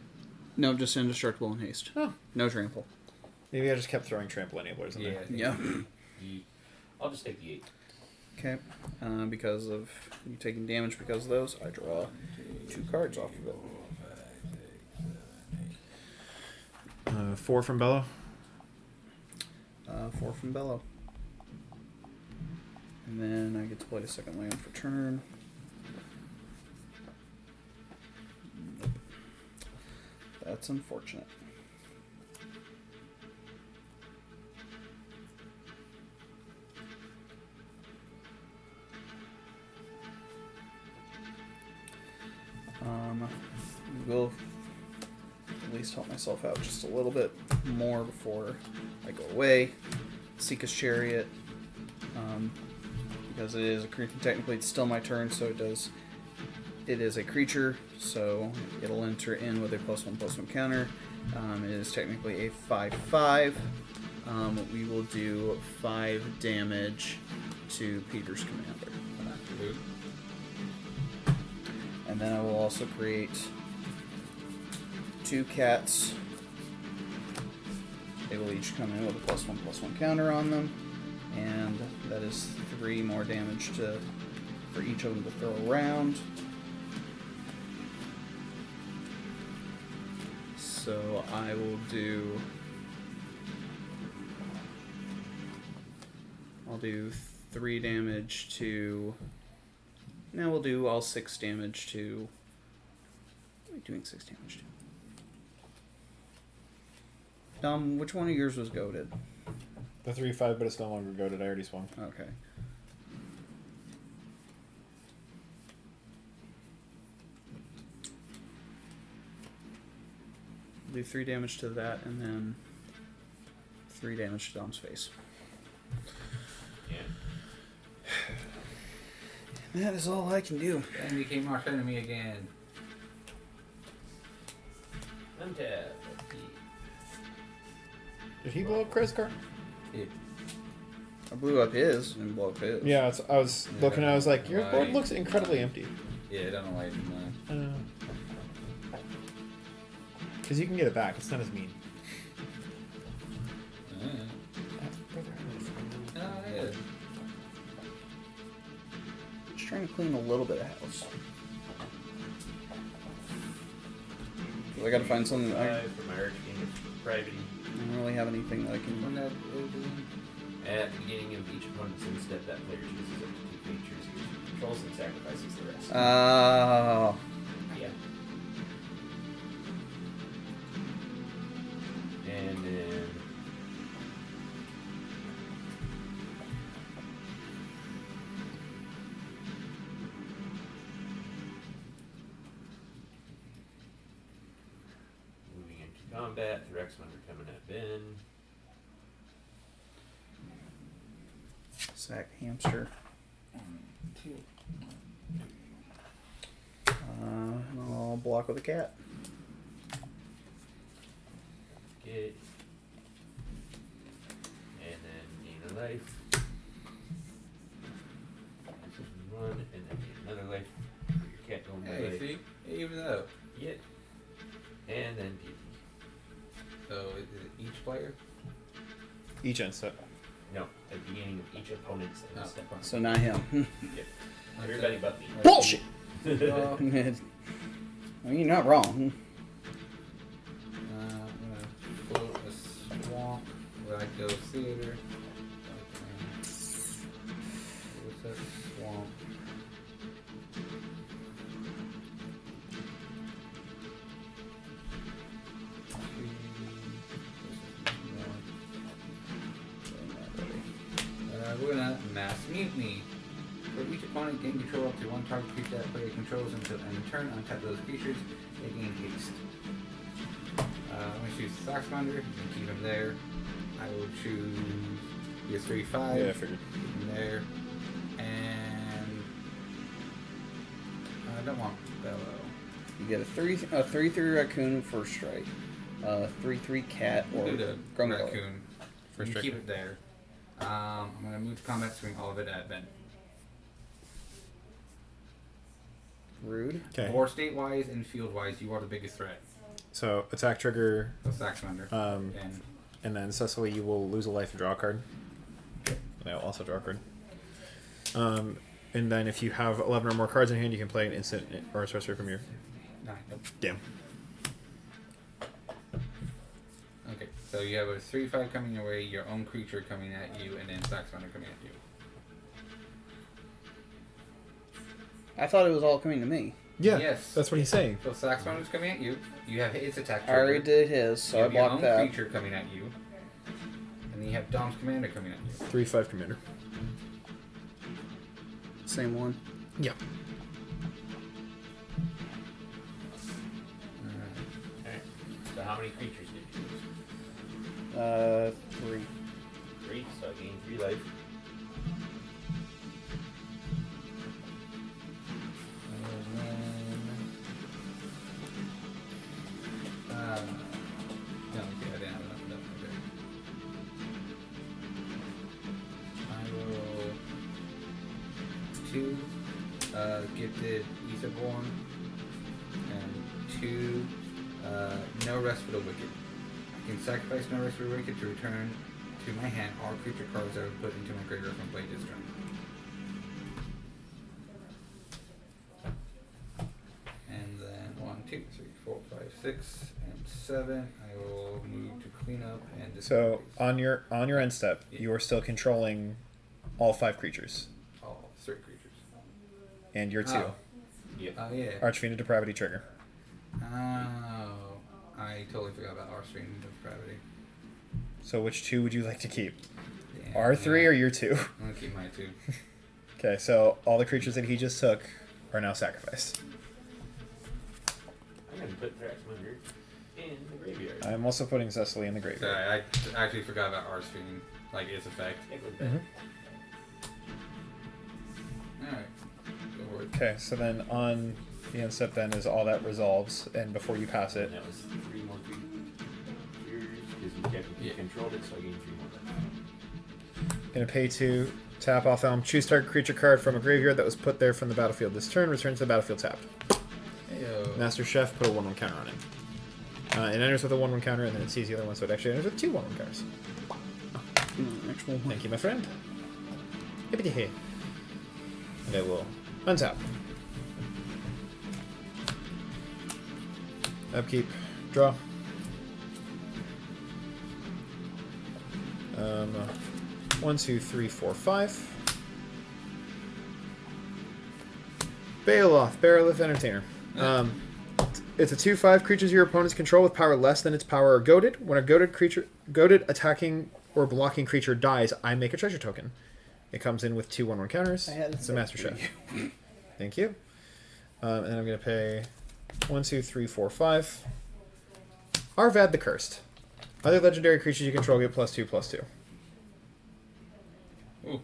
No, just indestructible and haste. Oh. No trample. Maybe I just kept throwing trample enablers in Yeah. there. I think Yeah. I'll just take the 8. Okay. Because of you taking damage because of those, I draw 2 cards off of it. 4 from Bello. 4 from Bello. And then I get to play a second land for turn. Nope. That's unfortunate. Will at least help myself out just a little bit more before I go away. Seeka's Chariot, because it is a creature. Technically, it's still my turn, so it does. It is a creature, so it'll enter in with a +1/+1 counter. It is technically a 5/5. We will do 5 damage to Peter's commander. And then I will also create 2 cats. They will each come in with a +1/+1 counter on them. And that is 3 more damage for each of them to throw around. So I will do... I'll do 3 damage to... Now we'll do all 6 damage to... What am I doing 6 damage to? Dom, which one of yours was goated? The 3/5, but it's no longer goaded. I already swung. Okay. Do 3 damage to that, and then 3 damage to Dom's face. Yeah. And that is all I can do. And became arch enemy again. Untap. Did he blow up Karazikar? Yeah. I blew up his and blew up his. Yeah, I was looking. I was like, your Right. board looks incredibly empty. Yeah, I don't know why I did that. Because you can get it back. It's not as mean. Yeah. Just trying to clean a little bit of house. I gotta find something. I For my Archidekt Gravity. don't really have anything that I When can. that At the beginning of each opponent's end step, that player chooses up to 2 creatures he controls and sacrifices the rest. Oh. Yeah. And then moving into combat, Thraximundar coming at Ben. Sack hamster. I'll block with a cat. Get. And then gain a life. One, and then gain another life. Your cat going by Hey, life. see? Even though. Get. And then PP. So is it each player? Each end step. No, at the beginning of each opponent's end Oh, step. fine. So not him. Yep. Everybody but me. Bullshit. Well, Well, you're not wrong. I'm gonna float a swamp where I go theater. What's that swamp? We're gonna mass mutiny. For each opponent, gain control up to one target creature that player controls until end of turn. Untap those creatures, they gain haste. I'm gonna choose Thraximundar and keep him there. I will choose your 3/5. Yeah, I figured. Keep him there. And I don't want Bello. You get a 3/3 raccoon first strike, 3/3 cat or Do the Grumble. raccoon. First You strike. keep it there. I'm gonna move to combat, swing all of it at Ben. Rude. Okay. Or state-wise and field-wise, you are the biggest threat. So attack trigger, So Thraximundar. And and then Cecily, you will lose a life and draw a card. And I will also draw a card. And then if you have 11 or more cards in hand, you can play an instant or a sorcery from your. nah, nope. Damn. Okay, so you have a 3/5 coming your way, your own creature coming at you, and then Thraximundar coming at you. I thought it was all coming to me. Yeah. Yes. That's what he's saying. So Thraximundar's coming at you. You have its attack I trigger. already did his, so you I have your blocked own that. creature coming at you. And then you have Dom's Commander coming at you. 3/5 commander. Same one. Yeah. Alright. So how many creatures did you choose? 3. 3, so I gain 3 life. No, okay, I didn't have enough of that. Okay. I will 2 gifted Etherborn and 2 no rest for the wicked. I can sacrifice no rest for the wicked to return to my hand all creature cards that are put into my graveyard from play this turn. And then 1, 2, 3, 4, 5, 6, and 7. I will move to clean up and So discard on your end step, you are still controlling all 5 creatures, all 3 creatures. and your 2. Oh. Yeah. Oh yeah. Archfiend of Depravity trigger. Oh, I totally forgot about Archfiend of Depravity. So which 2 would you like to keep? Damn, R3 yeah. or your 2? I'm gonna keep my 2. Okay, so all the creatures that he just took are now sacrificed. I'm going to put Thraximundar in the graveyard. I'm also putting Cecily in the graveyard. Sorry, I actually forgot about Archfiend, like its effect. It was bad. Alright. Go for it. Okay, so then on the end step then is all that resolves, and before you pass it, And that was 3 more creatures because you controlled it, so I gained 3 more life. gonna pay 2, tap Othelm, choose target creature card from a graveyard that was put there from the battlefield this turn, return to the battlefield tapped. Heyo. Master Chef, put a 1/1 counter on it. It enters with a 1/1 counter, and then it sees the other one, so it actually enters with 2 1/1 counters. Actual one. Thank you, my friend. Hippity-hey. And I will untap. Upkeep. Draw. 1, 2, 3, 4, 5. Bailiff Entertainer. It's a 2/5 creatures your opponents control with power less than its power are goaded. When a goaded attacking or blocking creature dies, I make a treasure token. It comes in with 2 1/1 counters. It's a Master Chef. Thank you. And then I'm going to pay 1, 2, 3, 4, 5. Arvad the Cursed. Other legendary creatures you control get +2/+2. Ooh.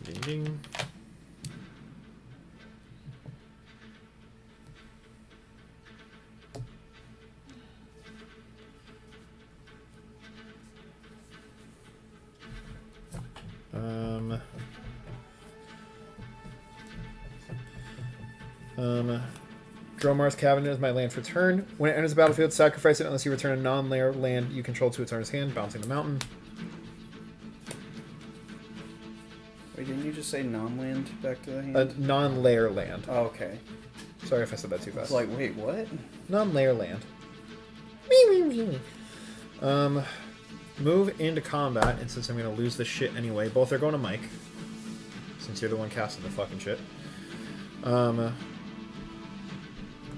Ding ding. Dromar's Cabinet is my land for turn. When it enters the battlefield, sacrifice it unless you return a non-layer land you control to its owner's hand, bouncing the mountain. Wait, didn't you just say non-land back to the hand? A non-layer land. Oh, okay. Sorry if I said that too fast. It's like, wait, what? Non-layer land. Move into combat, and since I'm going to lose this shit anyway, both are going to Mike. Since you're the one casting the fucking shit.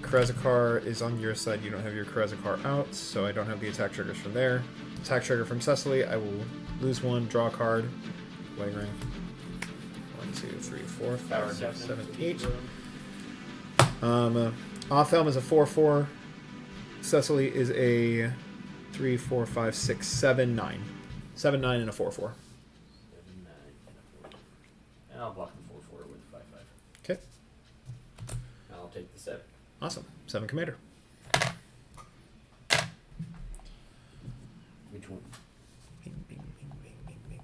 Karazikar is on your side. You don't have your Karazikar out, so I don't have the attack triggers from there. Attack trigger from Cecily. I will lose 1, draw a card. Wedding ring. 1, 2, 3, 4, 5, 6, 7, 8. Othelm is a 4/4. Cecily is a 3, 4, 5, 6, 7, 9. 7, 9, and a 4/4. 7, 9, and a 4. And I'll block the 4/4 with 5/5. Okay. I'll take the 7. Awesome. 7 Commander. Which one? Bing, bing, bing, bing, bing, bing.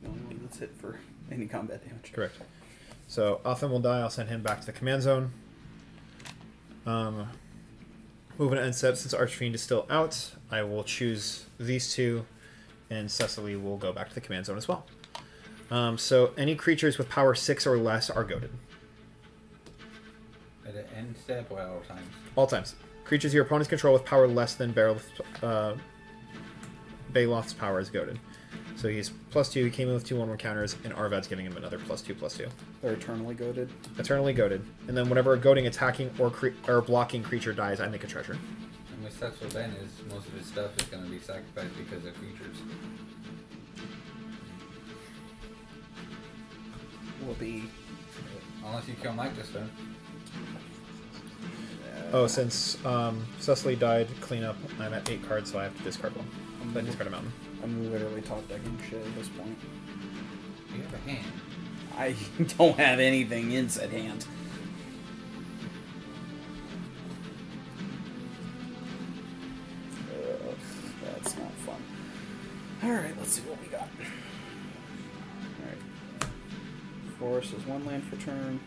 The only one that's hit for any combat damage. Correct. So Othelm will die. I'll send him back to the command zone. Moving to end step, since Archfiend is still out, I will choose these two, and Cecily will go back to the command zone as well. So any creatures with power 6 or less are goaded. At the end step or at all times? All times. Creatures your opponents control with power less than Baloth's power is goaded. So he's +2, he came in with 2 1/1 counters, and Arvad's giving him another +2/+2. They're eternally goaded. Eternally goaded. And then whenever a goading, attacking, or blocking creature dies, I make a treasure. And what sucks for Ben is most of his stuff is going to be sacrificed because of creatures. Will be. Unless you kill Mike this turn. Oh, since Cecily died, clean up, I'm at 8 cards, so I have to discard one. Then discard a mountain. I'm literally top decking shit at this point. You have a hand. I don't have anything in said hand. That's not fun. Alright, let's see what we got. Alright. Forest is 1 land for turn.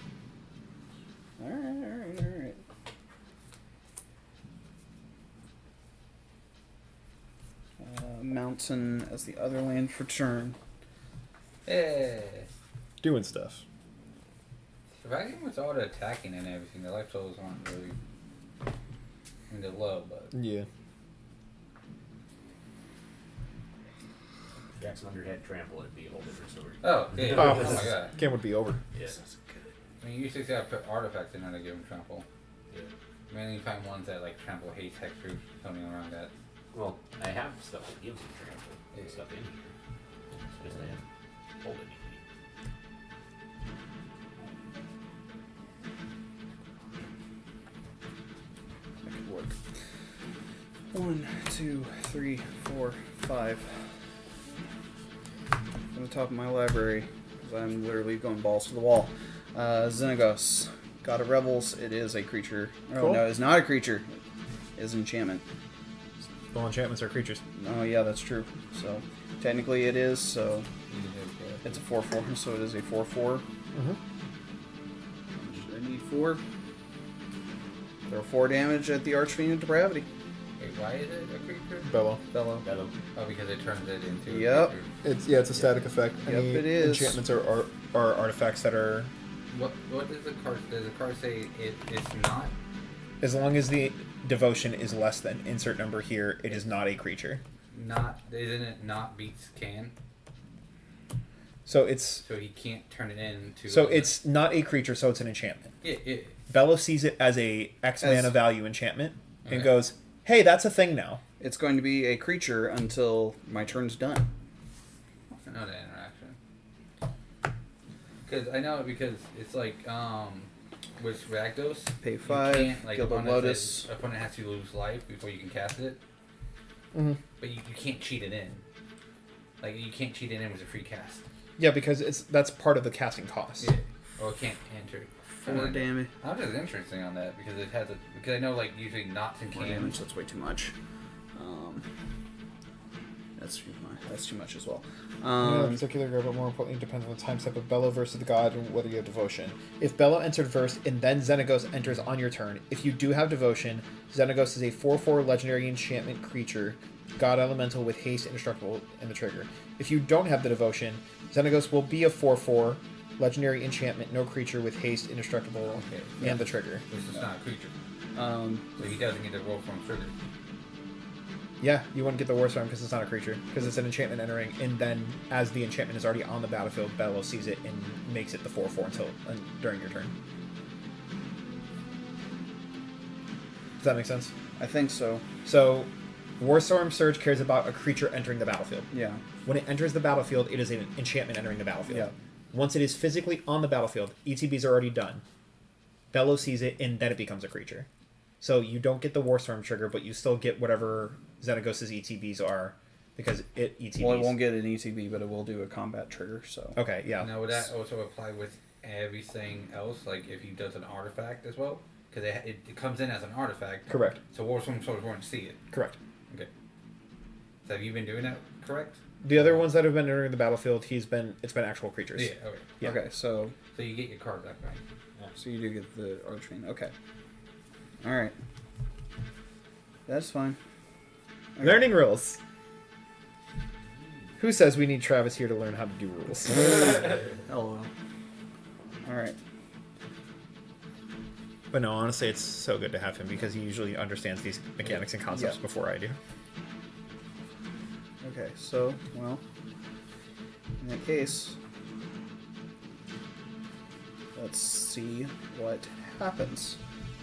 Alright. Mountain as the other land for turn. Hey. Doing stuff. Surviving with all the attacking and everything, the life totals aren't really. I mean, they're low, but. Yeah. If Thraximundar had trample, it'd be a whole different story. Oh, yeah. Oh, Oh my god. Game would be over. Yes. I mean, you usually gotta put artifacts in there to give them trample. Yeah. Mainly you find ones that like trample hates hexproof, something around that. Well, I have stuff that gives you trample. There's stuff in here. It's just I haven't pulled anything. That could work. 1, 2, 3, 4, 5. From the top of my library, because I'm literally going balls to the wall. Xenagos, God of Rebels. It is a creature. Oh Cool. no, it's not a creature. It is an enchantment. All enchantments are creatures. Oh yeah, that's true. So technically it is. So You can do it, it's a 4/4. So it is a 4/4. Mm-hmm. Should I need 4? Throw 4 damage at the Archfiend of Depravity. Wait, why is it a creature? Bellow. Bellow. That'll Oh, because it turns it into Yep. a creature. It's a static effect. Yep, Any it is. enchantments are artifacts that are. What does the card say it's not? As long as the devotion is less than insert number here, it is not a creature. Isn't it not beats can? So it's So he can't turn it into. so it's not a creature, so it's an enchantment. Yeah. Bello sees it as a X mana value enchantment and Okay. goes, "Hey, that's a thing now." It's going to be a creature until my turn's done. I know that interaction. Because it's like with Rakdos. Pay you 5, can't, like, Guild of Lotus. Opponent has to lose life before you can cast it. Mm-hmm. But you can't cheat it in. Like you can't cheat it in with a free cast. Yeah, because that's part of the casting cost. Yeah. Or it can't enter. 4 damage. I'm just interesting on that because it has because I know like usually knots and 4 cans. damage, that's way too much. That's too much as well. Particular go, but more importantly, depends on the time step of Bello versus the god and whether you have devotion. If Bello entered first and then Xenagos enters on your turn, if you do have devotion, Xenagos is a 4/4 legendary enchantment creature, god elemental with haste, indestructible, and the trigger. If you don't have the devotion, Xenagos will be a 4/4 legendary enchantment, no creature with haste, indestructible, and the trigger. This is not a creature. So he doesn't get to roll from trigger. Yeah, you wouldn't get the War Storm because it's not a creature, because it's an enchantment entering, and then as the enchantment is already on the battlefield, Bello sees it and makes it the 4/4 during your turn. Does that make sense? I think so. So, Warstorm Surge cares about a creature entering the battlefield. Yeah. When it enters the battlefield, it is an enchantment entering the battlefield. Yeah. Once it is physically on the battlefield, ETBs are already done. Bello sees it, and then it becomes a creature. So you don't get the Warstorm trigger, but you still get whatever Xenagos' ETBs are, because it ETBs. Well, it won't get an ETB, but it will do a combat trigger, so... Okay, yeah. Now would that also apply with everything else? Like if he does an artifact as well? Because it comes in as an artifact. Correct. So Warstorm Soldiers won't see it. Correct. Okay. So have you been doing that correct? The other ones that have been entering the battlefield, it's been actual creatures. Yeah, okay. Yeah. Okay, so you get your card back, right? so you do get the Archfiend. Okay. Alright. That's fine. Okay. Learning rules. Who says we need Travis here to learn how to do rules? LOL. Alright. But no, honestly, it's so good to have him because he usually understands these mechanics and concepts before I do. Okay, so, well, in that case, let's see what happens.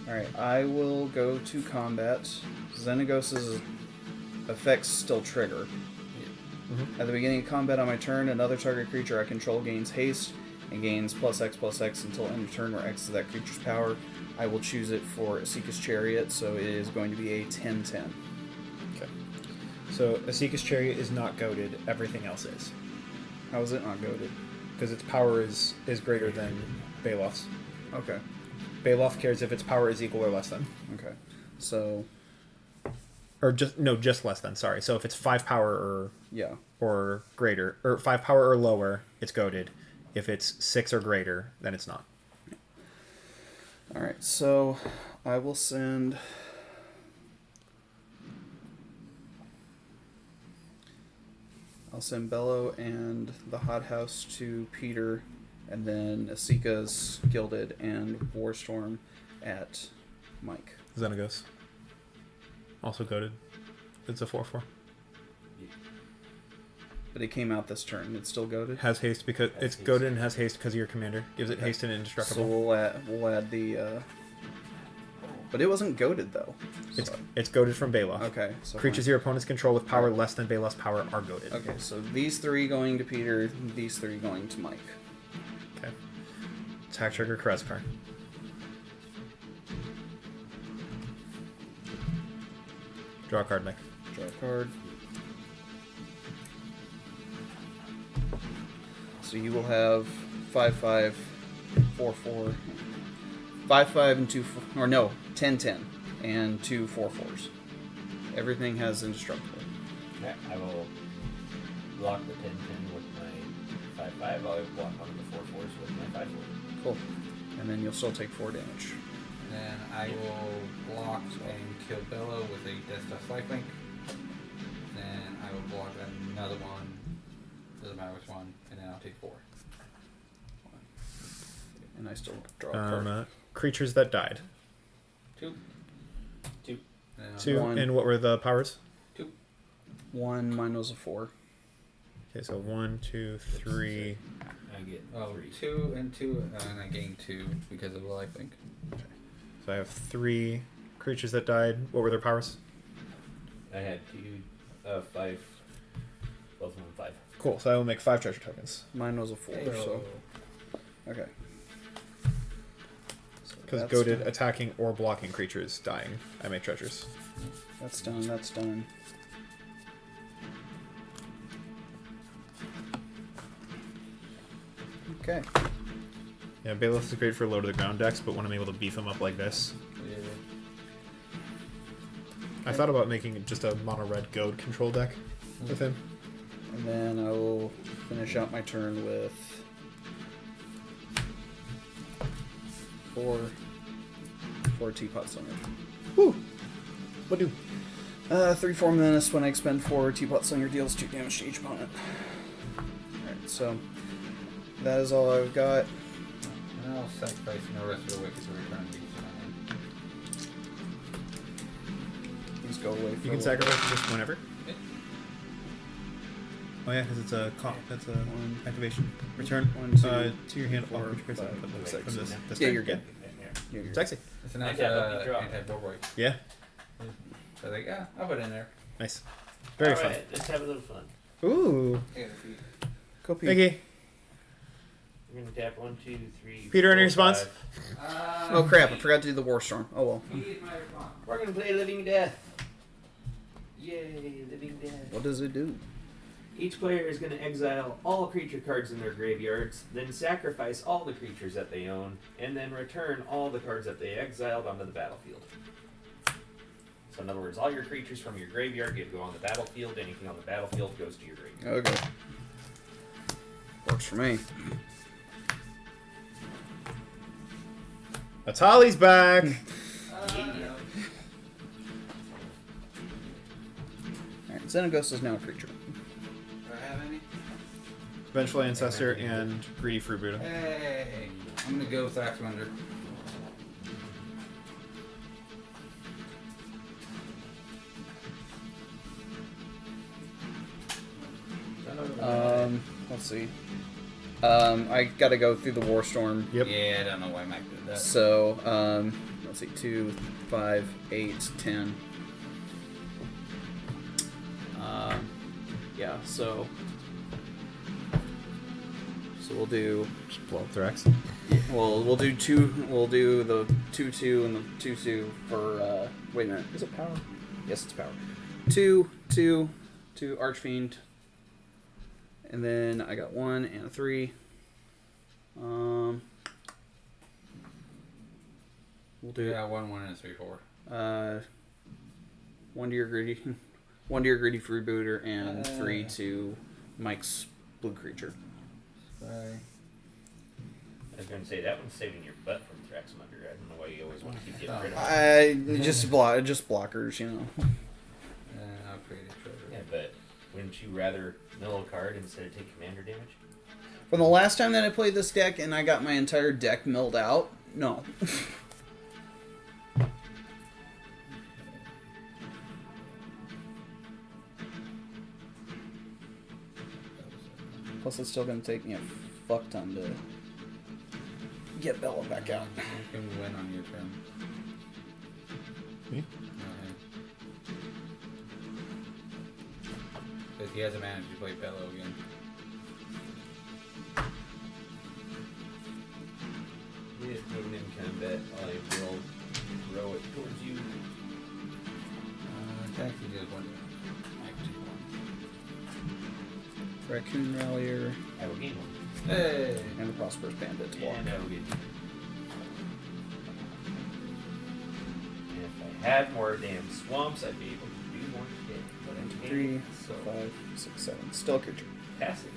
Alright, I will go to combat. Xenagos' effects still trigger. Mm-hmm. At the beginning of combat on my turn, another target creature I control gains haste and gains +X/+X until end of turn where X is that creature's power. I will choose it for Asika's Chariot, so it is going to be a 10/10. Okay. So Asika's Chariot is not goaded. Everything else is. How is it not goaded? Because its power is greater than Balef's. Okay. Balef cares if its power is equal or less than. Okay. So, Or just less than, sorry. So if it's 5 power yeah. or greater, or 5 power or lower, it's goaded. If it's 6 or greater, then it's not. Alright, so I will send... I'll send Bello and the Hothouse to Peter, and then Asika's Gilded and Warstorm at Mike. Xenagos. Also goaded. It's a 4/4. But it came out this turn. It's still goaded? Has haste because it's goaded and has haste because of your commander. Gives it haste and So indestructible. we'll add the... But it wasn't goaded, though. It's goaded from Balef. Okay. So Creatures your opponents control with power less than Balef's power are goaded. Okay, so these 3 going to Peter, these 3 going to Mike. Okay. Attack trigger Karazikar. Draw a card, Mike. Draw a card. So you will have 5/5, 4/4, 5/5 and 2 or no 10/10 and 2 4/4s. Everything has indestructible. Okay, I will block the 10/10 with my 5/5. I'll block one of the 4/4s with my 5/4. Cool. And then you'll still take 4 damage. Then I will block and kill Bello with a Death Touch Lifelink. Then I will block another one. Doesn't matter which one. And then I'll take 4. And I still draw a card. Creatures that died. 2. Yeah. 2. One. And what were the powers? 1. Mine was a 4. Okay, so 1, 2, 3. I get Oh, 3. 2 and 2, and I gained 2 because of I think. So I have 3 creatures that died. What were their powers? I had 5. Both of them 5. Cool. So I will make 5 treasure tokens. Mine was a 4, so... Okay. So Because that's goaded done. attacking or blocking creatures dying, I make treasures. That's done, that's done. Okay. Yeah, Bailiff is great for low to the ground decks, but when I'm able to beef him up like this, Yeah. I thought about making just a mono red goad control deck with him. And then I will finish out my turn with 4 teapots on it. Woo! What do? 3/4 menace. When I expend 4 teapots on your deals 2 damage to each opponent. Alright, so that is all I've got. And I'll sacrifice the rest of the wicked to return these. These go away. For You a can little sacrifice just whenever. Yeah. Oh yeah, because it's a that's a One. activation. Return 1, 2, to your hand all 4, creature cards 5, from this 6. from this Yeah, turn. you're good. Yeah. Yeah, you're Sexy. It's a nice draw. anti-board wipe. Yeah. So like, yeah, I'll put it in there. Nice. Very fun. Alright, let's have a little fun. Ooh. Yeah, Go Pete. Mickey. We're gonna tap 1, 2, 3. Peter, 4, any response? 5. Oh crap! I forgot to do the War Storm. Oh well. We're gonna play Living Death. Yay, Living Death. What does it do? Each player is going to exile all creature cards in their graveyards, then sacrifice all the creatures that they own, and then return all the cards that they exiled onto the battlefield. So in other words, all your creatures from your graveyard get to go on the battlefield. Anything on the battlefield goes to your graveyard. Okay. Works for me. Atali's back. Alright, Xenagos is now a creature. Do I have any? Vengeful Ancestor and Greedy Fruit Buddha. Hey, I'm gonna go Thraximundar. Let's see. I gotta go through the War Storm. Yep. Yeah, I don't know why Mike did that. So, let's see, 2, 5, 8, 10. Yeah, so we'll do. Just blow up Thrax. We'll do 2. We'll do the 2/2 and the 2/2 for. Wait a minute. Is it power? Yes, it's power. 2, 2, 2 Archfiend. And then I got 1 and a 3. We'll do Yeah, 1/1 and 3/4. 1 to your greedy, 1 to your greedy freebooter, and 3 to Mike's blue creature. Sorry. I was going to say, that one's saving your butt from Thraximundar. I don't know why you always want to keep getting rid of it. Just blockers, you know. And I'll create a treasure. Yeah, but wouldn't you rather mill a card instead of take commander damage? From the last time that I played this deck and I got my entire deck milled out, no. Plus, it's still going to take me a fuck ton to get Bella back out. You can win on your turn. Me? Because he hasn't managed to play Bello again. Yeah, moving in combat, I will throw it towards you. Actually, did one. Raccoon Rallier I will gain one. Hey! and the Prosperous Bandit to block. And I will get you. And if I had more damn swamps, I'd be able to do more shit. But I'm 3, so 5, 6, 7. Still a creature. passive.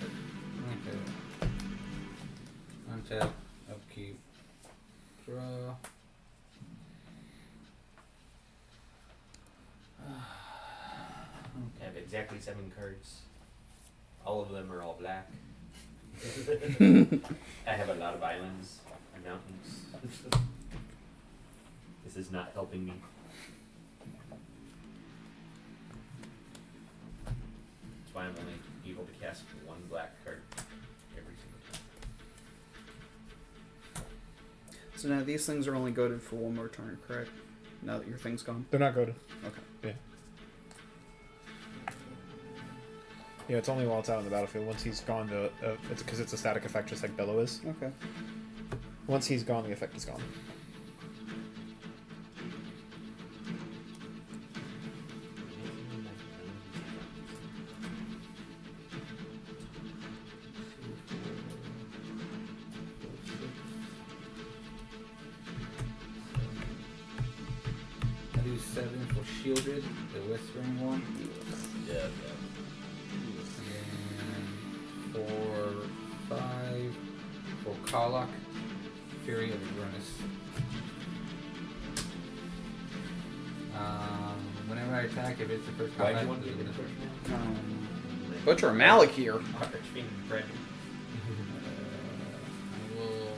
Okay. Untap, upkeep, draw. I have exactly 7 cards. All of them are all black. I have a lot of islands and mountains. This is not helping me. why I'm only able to cast one black card every single time. So now these things are only goaded for one more turn, correct? Now that your thing's gone? They're not goaded. Okay. Yeah. Yeah, it's only while it's out on the battlefield. Once he's gone, it's because it's a static effect, just like Bello is. Okay. Once he's gone, the effect is gone. I do 7 for Shielded, the Whispering one. Yeah. And 5 for Karlach, Fury of Avernus. Whenever I attack, if it's the first Why combat, do you want to get the Butcher Malik here. Archfiend Bread. I will.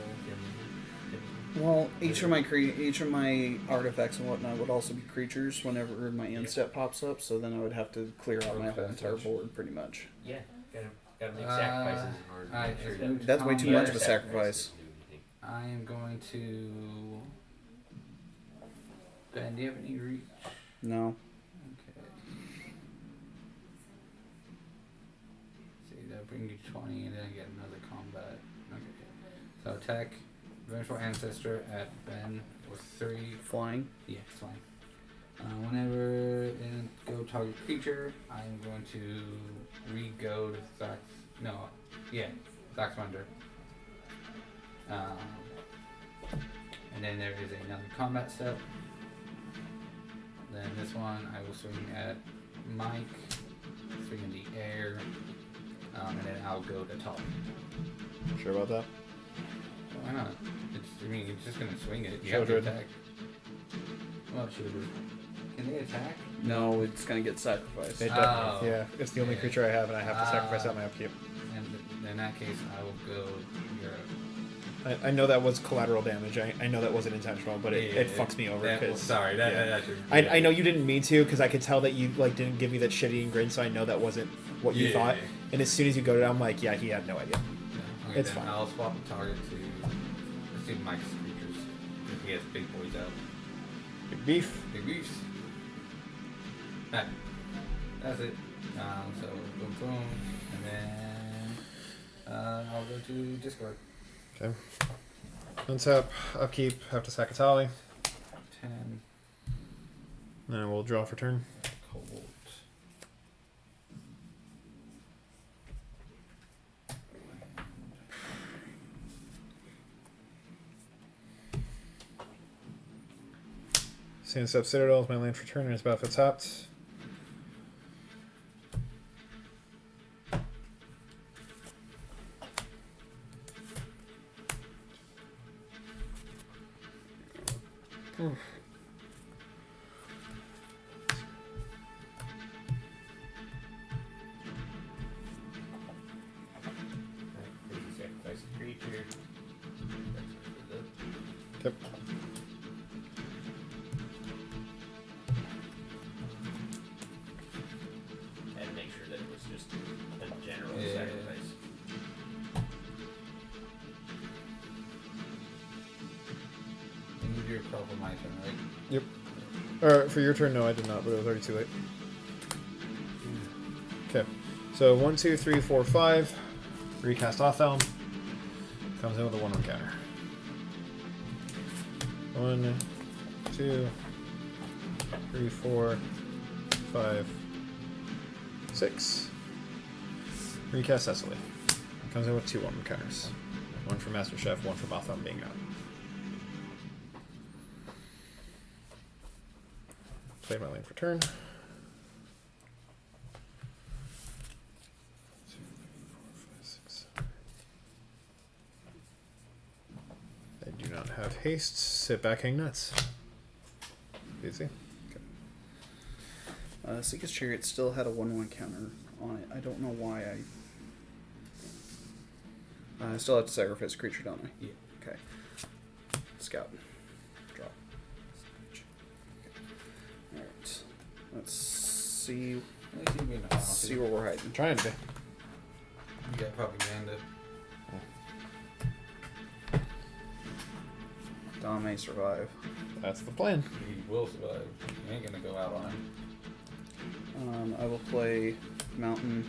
Well, each of my artifacts and whatnot would also be creatures whenever my end step pops up. So then I would have to clear out my whole entire board, pretty much. Yeah, gotta make sacrifices in order to alright, do sure. that. That's way too Yeah, much of a sacrifice. I am going to. Ben, do you have any reach? No. Okay. See, that'll bring you 20, and then I get another combat. Okay. So attack Vengeful Ancestor at Ben with 3. Flying. Yeah, it's fine. Whenever in go target creature, I'm going to re-go to Thraximundar. And then there is another combat step. Then this one, I will swing at Mike, swing in the air, and then I'll go to top. Sure about that? Why not? It's just gonna swing it. You Sure, have to sure. attack. Well, should we? Can they attack? No, it's gonna get sacrificed. It Oh. does. Yeah, it's the only Yeah. creature I have, and I have to sacrifice out my upkeep. And in that case, I will go Europe. I know that was collateral damage. I know that wasn't intentional, but it fucks me over. Sorry, that should. I know you didn't mean to, because I could tell that you didn't give me that shit-eating grin, so I know that wasn't what you thought. And as soon as you go to it, I'm like, yeah, he had no idea. Yeah, okay, It's then fine. I'll swap the target to. Let's do Mike's creatures. If he has big boys out. Big beef. Big beefs. Alright. That's it. So boom boom. And then I'll go to Discord. Okay. Untap, upkeep, have to sack a tally. 10 Then we'll draw for turn. Cold. Sandstep Citadel is my land for turn and it's battlefield tapped. Oof. Sacrifice a creature. Yep. And make sure that it was just a general Yeah. sacrifice. And you drew a pro for my turn, right? Yep. Or for your turn, no, I did not, but it was already too late. Okay. So 1, 2, 3, 4, 5. Recast Othelm. Comes in with a 1/1 counter. 1, 2, 3, 4, 5, 6. Recast Cecily. Comes in with 2 1/1 counters. One for Master Chef, one for Othelm being out. Play my lane for turn. 2, 3, 4, 5, 6, 7. I do not have haste. Sit back, hang nuts. Easy. Okay. Seeker's Chariot still had a 1/1 counter on it. I don't know why I still have to sacrifice a creature, don't I? Yeah. Okay. Scout. Draw. Okay. Alright. Let's see At least you be in the final See two. where we're hiding. Trying to be. You got propaganda. Dom may survive. That's the plan. He will survive. You ain't gonna go out on him. I will play Mountain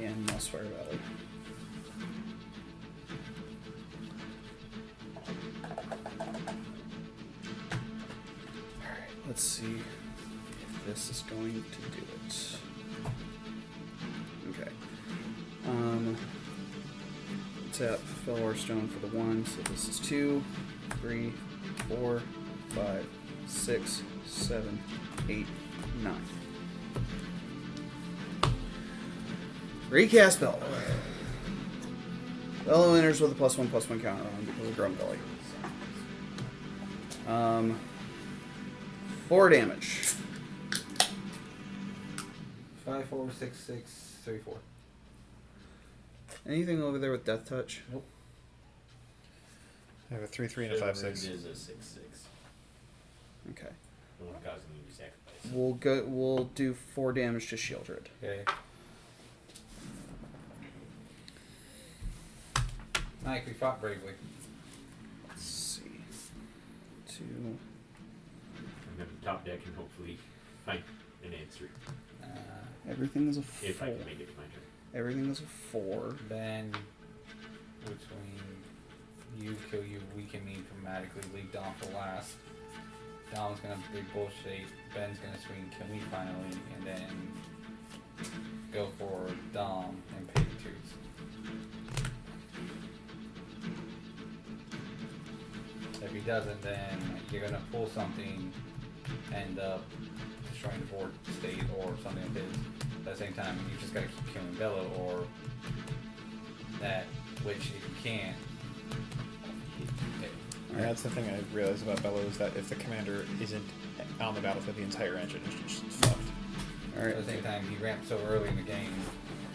and Mossfire Valley. Alright, let's see if this is going to do it. Okay. Tap Felor Stone for the 1, so this is 2, 3, 4, 5, 6, 7, 8, 9. Recast Bello. Bello enters with a +1/+1 counter on because of Drum Belly. 4 damage. 5, 4, 6, 6, 3, 4. Anything over there with Death Touch? Nope. I have a 3/3 and a 5/6. It is a 6/6. Okay. The one causing you to sacrifice. We'll do 4 damage to Shieldred. Okay. Mike, we fought bravely. Let's see. 2. I'm going to top deck and hopefully find an answer. Everything is a If 4. I can make it to my turn. Everything is a 4. Then between you, kill you, weaken me dramatically, leave Dom for last. Dom's gonna big bullshit. Ben's gonna swing, kill me finally, and then go for Dom and pay the twos. If he doesn't, then you're gonna pull something, end up destroying the board state or something of his. At the same time, you just gotta keep killing Bello or that, which if you can't. That's the thing I realized about Bello is that if the commander isn't on the battlefield, the entire engine is just fucked. Alright. At the same time, he ramped so early in the game.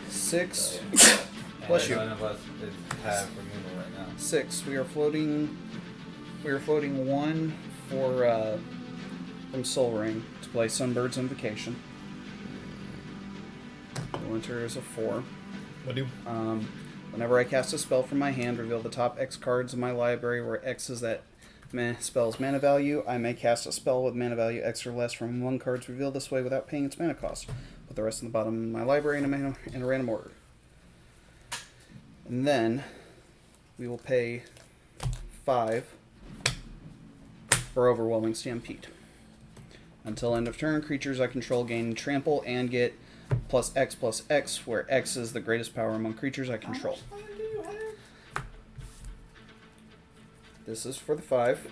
6. And Bless you. none of us have removal right now. 6. We are floating 1 for from Soul Ring to play Sunbird's Invocation. The winter is a 4. What do? Whenever I cast a spell from my hand, reveal the top X cards in my library, where X is that spell's mana value. I may cast a spell with mana value X or less from one card's revealed this way without paying its mana cost. Put the rest in the bottom of my library in a random order. And then we will pay 5 for Overwhelming Stampede. Until end of turn, creatures I control gain trample and get +X/+X, where X is the greatest power among creatures I control. This is for the 5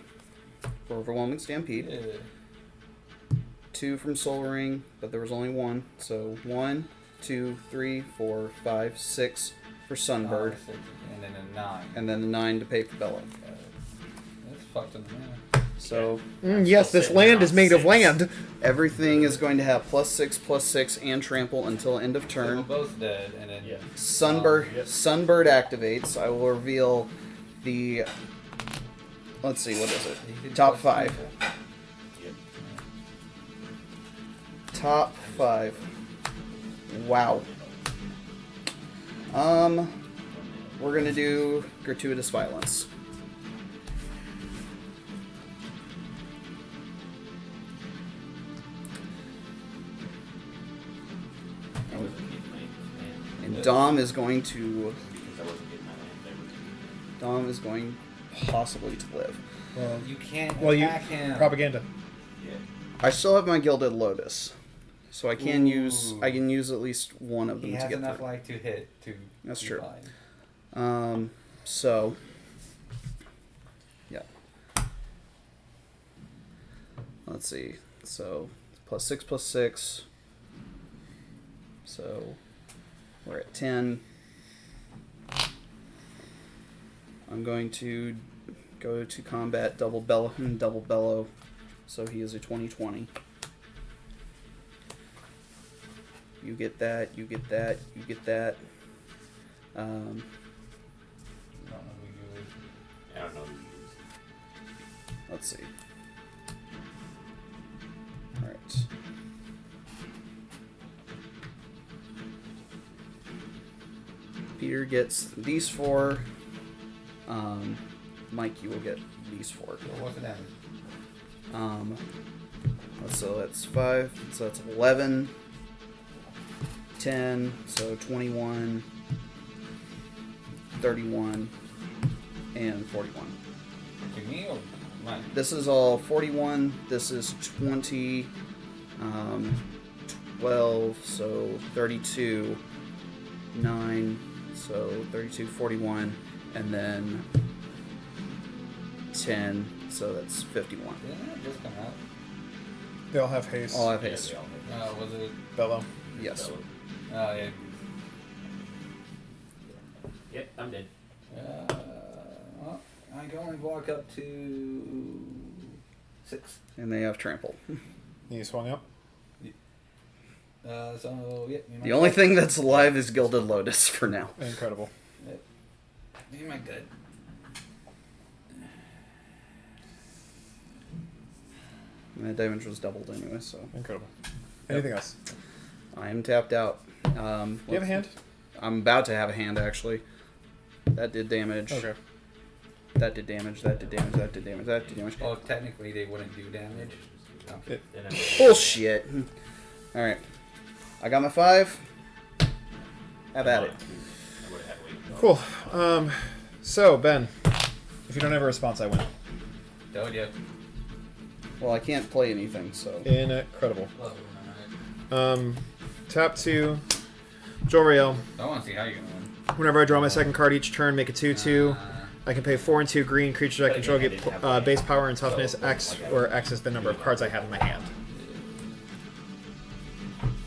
for Overwhelming Stampede. Yeah. 2 from Soul Ring, but there was only 1. So 1, 2, 3, 4, 5, 6 for Sunbird, And then a 9. and then the 9 to pay for Bello. That's fucked in the mana. So Yes, this land is made of land. everything is going to have +6/+6 and trample until end of So we're turn. both dead, and then Yeah. Sunbird Yep. Sunbird activates. I will reveal the. Let's see, what is it? you can Top plus 5. trample. Yep. Top 5. Wow. We're gonna do Gratuitous Violence. I wasn't getting my land. And Dom is going to. Because I wasn't getting my land. Dom is going possibly to live. Well, You can't well, you attack him. propaganda. Yeah. I still have my Gilded Lotus, so I can use. Ooh. I can use at least one of them He to has get enough through. life to hit to. That's be true. fine. So. Yeah. Let's see. So +6/+6. So we're at 10. I'm going to go to combat double bellow. So he is a 20/20. You get that, you get that, you get that. I don't know who you is. I don't know who you use. Let's see. Alright. Peter gets these 4. Mike, you will get these 4. What's the damage? So that's 5. So that's 11, 10. So 21, 31, and 41. To me or mine? This is all 41. This is 20, 12. So 32, 9. So 32, 41, and then 10. So that's 51. Didn't that just come out? They all have haste. All I have Yeah, haste. they all have Was it? Bello. Yes. Bello. Oh, yeah. Yep, I'm dead. Well, I can only walk up to 6. And they have trample. You swung up. So, yeah. The only thing that's alive is Gilded Lotus for now. Incredible. You might good. And that damage was doubled anyway, so. Incredible. Anything else? I am tapped out. Do you have a hand? I'm about to have a hand, actually. That did damage. Okay. That did damage, that did damage, that did damage, that did damage. Well, technically they wouldn't do damage. Then I'm Bullshit! Alright. I got my 5. Have at it. I would have had to wait until- Cool. So, Ben, if you don't have a response, I win. Told you. Well, I can't play anything, so. Incredible. Love it when I- Tap 2. Joriel. I want to see how you're gonna win. Whenever I draw my second card each turn, make a 2/2. I can pay 4 and 2 green. Creatures I control get base power and toughness X, where X is the number of cards I have in my hand.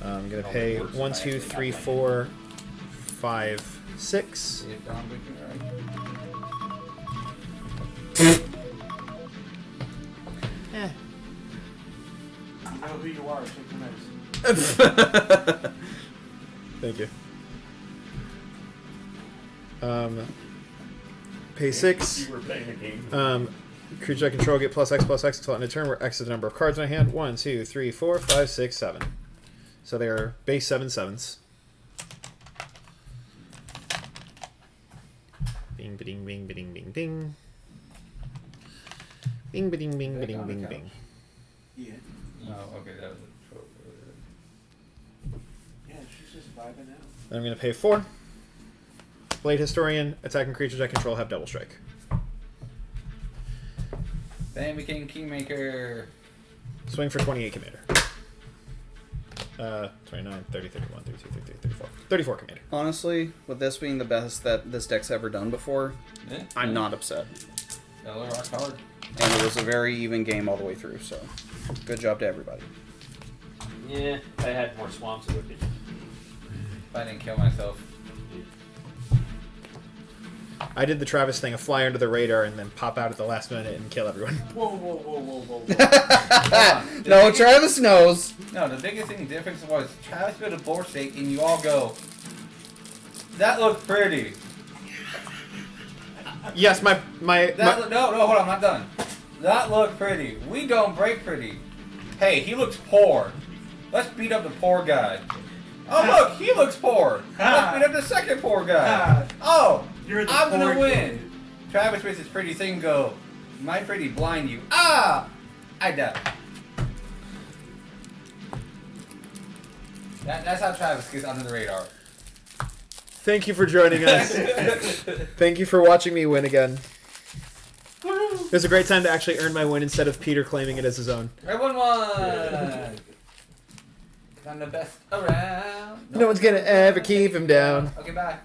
I'm gonna pay 1, 2, 3, 4, 5, 6. See if Dom Wick is right. You know who you are. Take the next. Thank you. Pay 6. You were playing a game. Creature I control get +X until end of turn, where X is the number of cards in my hand. 1, 2, 3, 4, 5, 6, 7. So they are base 7/7s. Bing, ba-ding, bing, ba-ding, bing, bing. Bing, ba-ding, bing, ba-ding, bing, bing. Yeah. Oh, okay, that was a trope. Yeah, she's just vibing out. And I'm going to pay 4. Blade Historian, attacking creatures I control have double strike. Then became Kingmaker. Swing for 28, Commander. 29, 30, 31, 32, 33, 34. 34, Commander. Honestly, with this being the best that this deck's ever done before, Yeah. I'm not upset. That'll rock hard. And it was a very even game all the way through, so good job to everybody. Yeah, if I had more swamps, it would be. If I didn't kill myself. I did the Travis thing, a fly under the radar and then pop out at the last minute and kill everyone. Whoa, whoa, whoa, whoa, whoa, whoa. No, Travis knows. No, the biggest thing difference was Travis built a board stake and you all go, that looked pretty. Yes, my No, hold on, I'm not done. That looked pretty. We don't break pretty. Hey, he looks poor. Let's beat up the poor guy. Oh, look, he looks poor. Let's beat up the second poor guy. Oh, You're the I'm gonna poor win. kid. Travis with his pretty thing go, my pretty blind you. Ah! I died. That's how Travis gets under the radar. Thank you for joining us. Thank you for watching me win again. It was a great time to actually earn my win instead of Peter claiming it as his own. Everyone won! I'm the best around. No one's gonna ever keep him down. Okay, bye.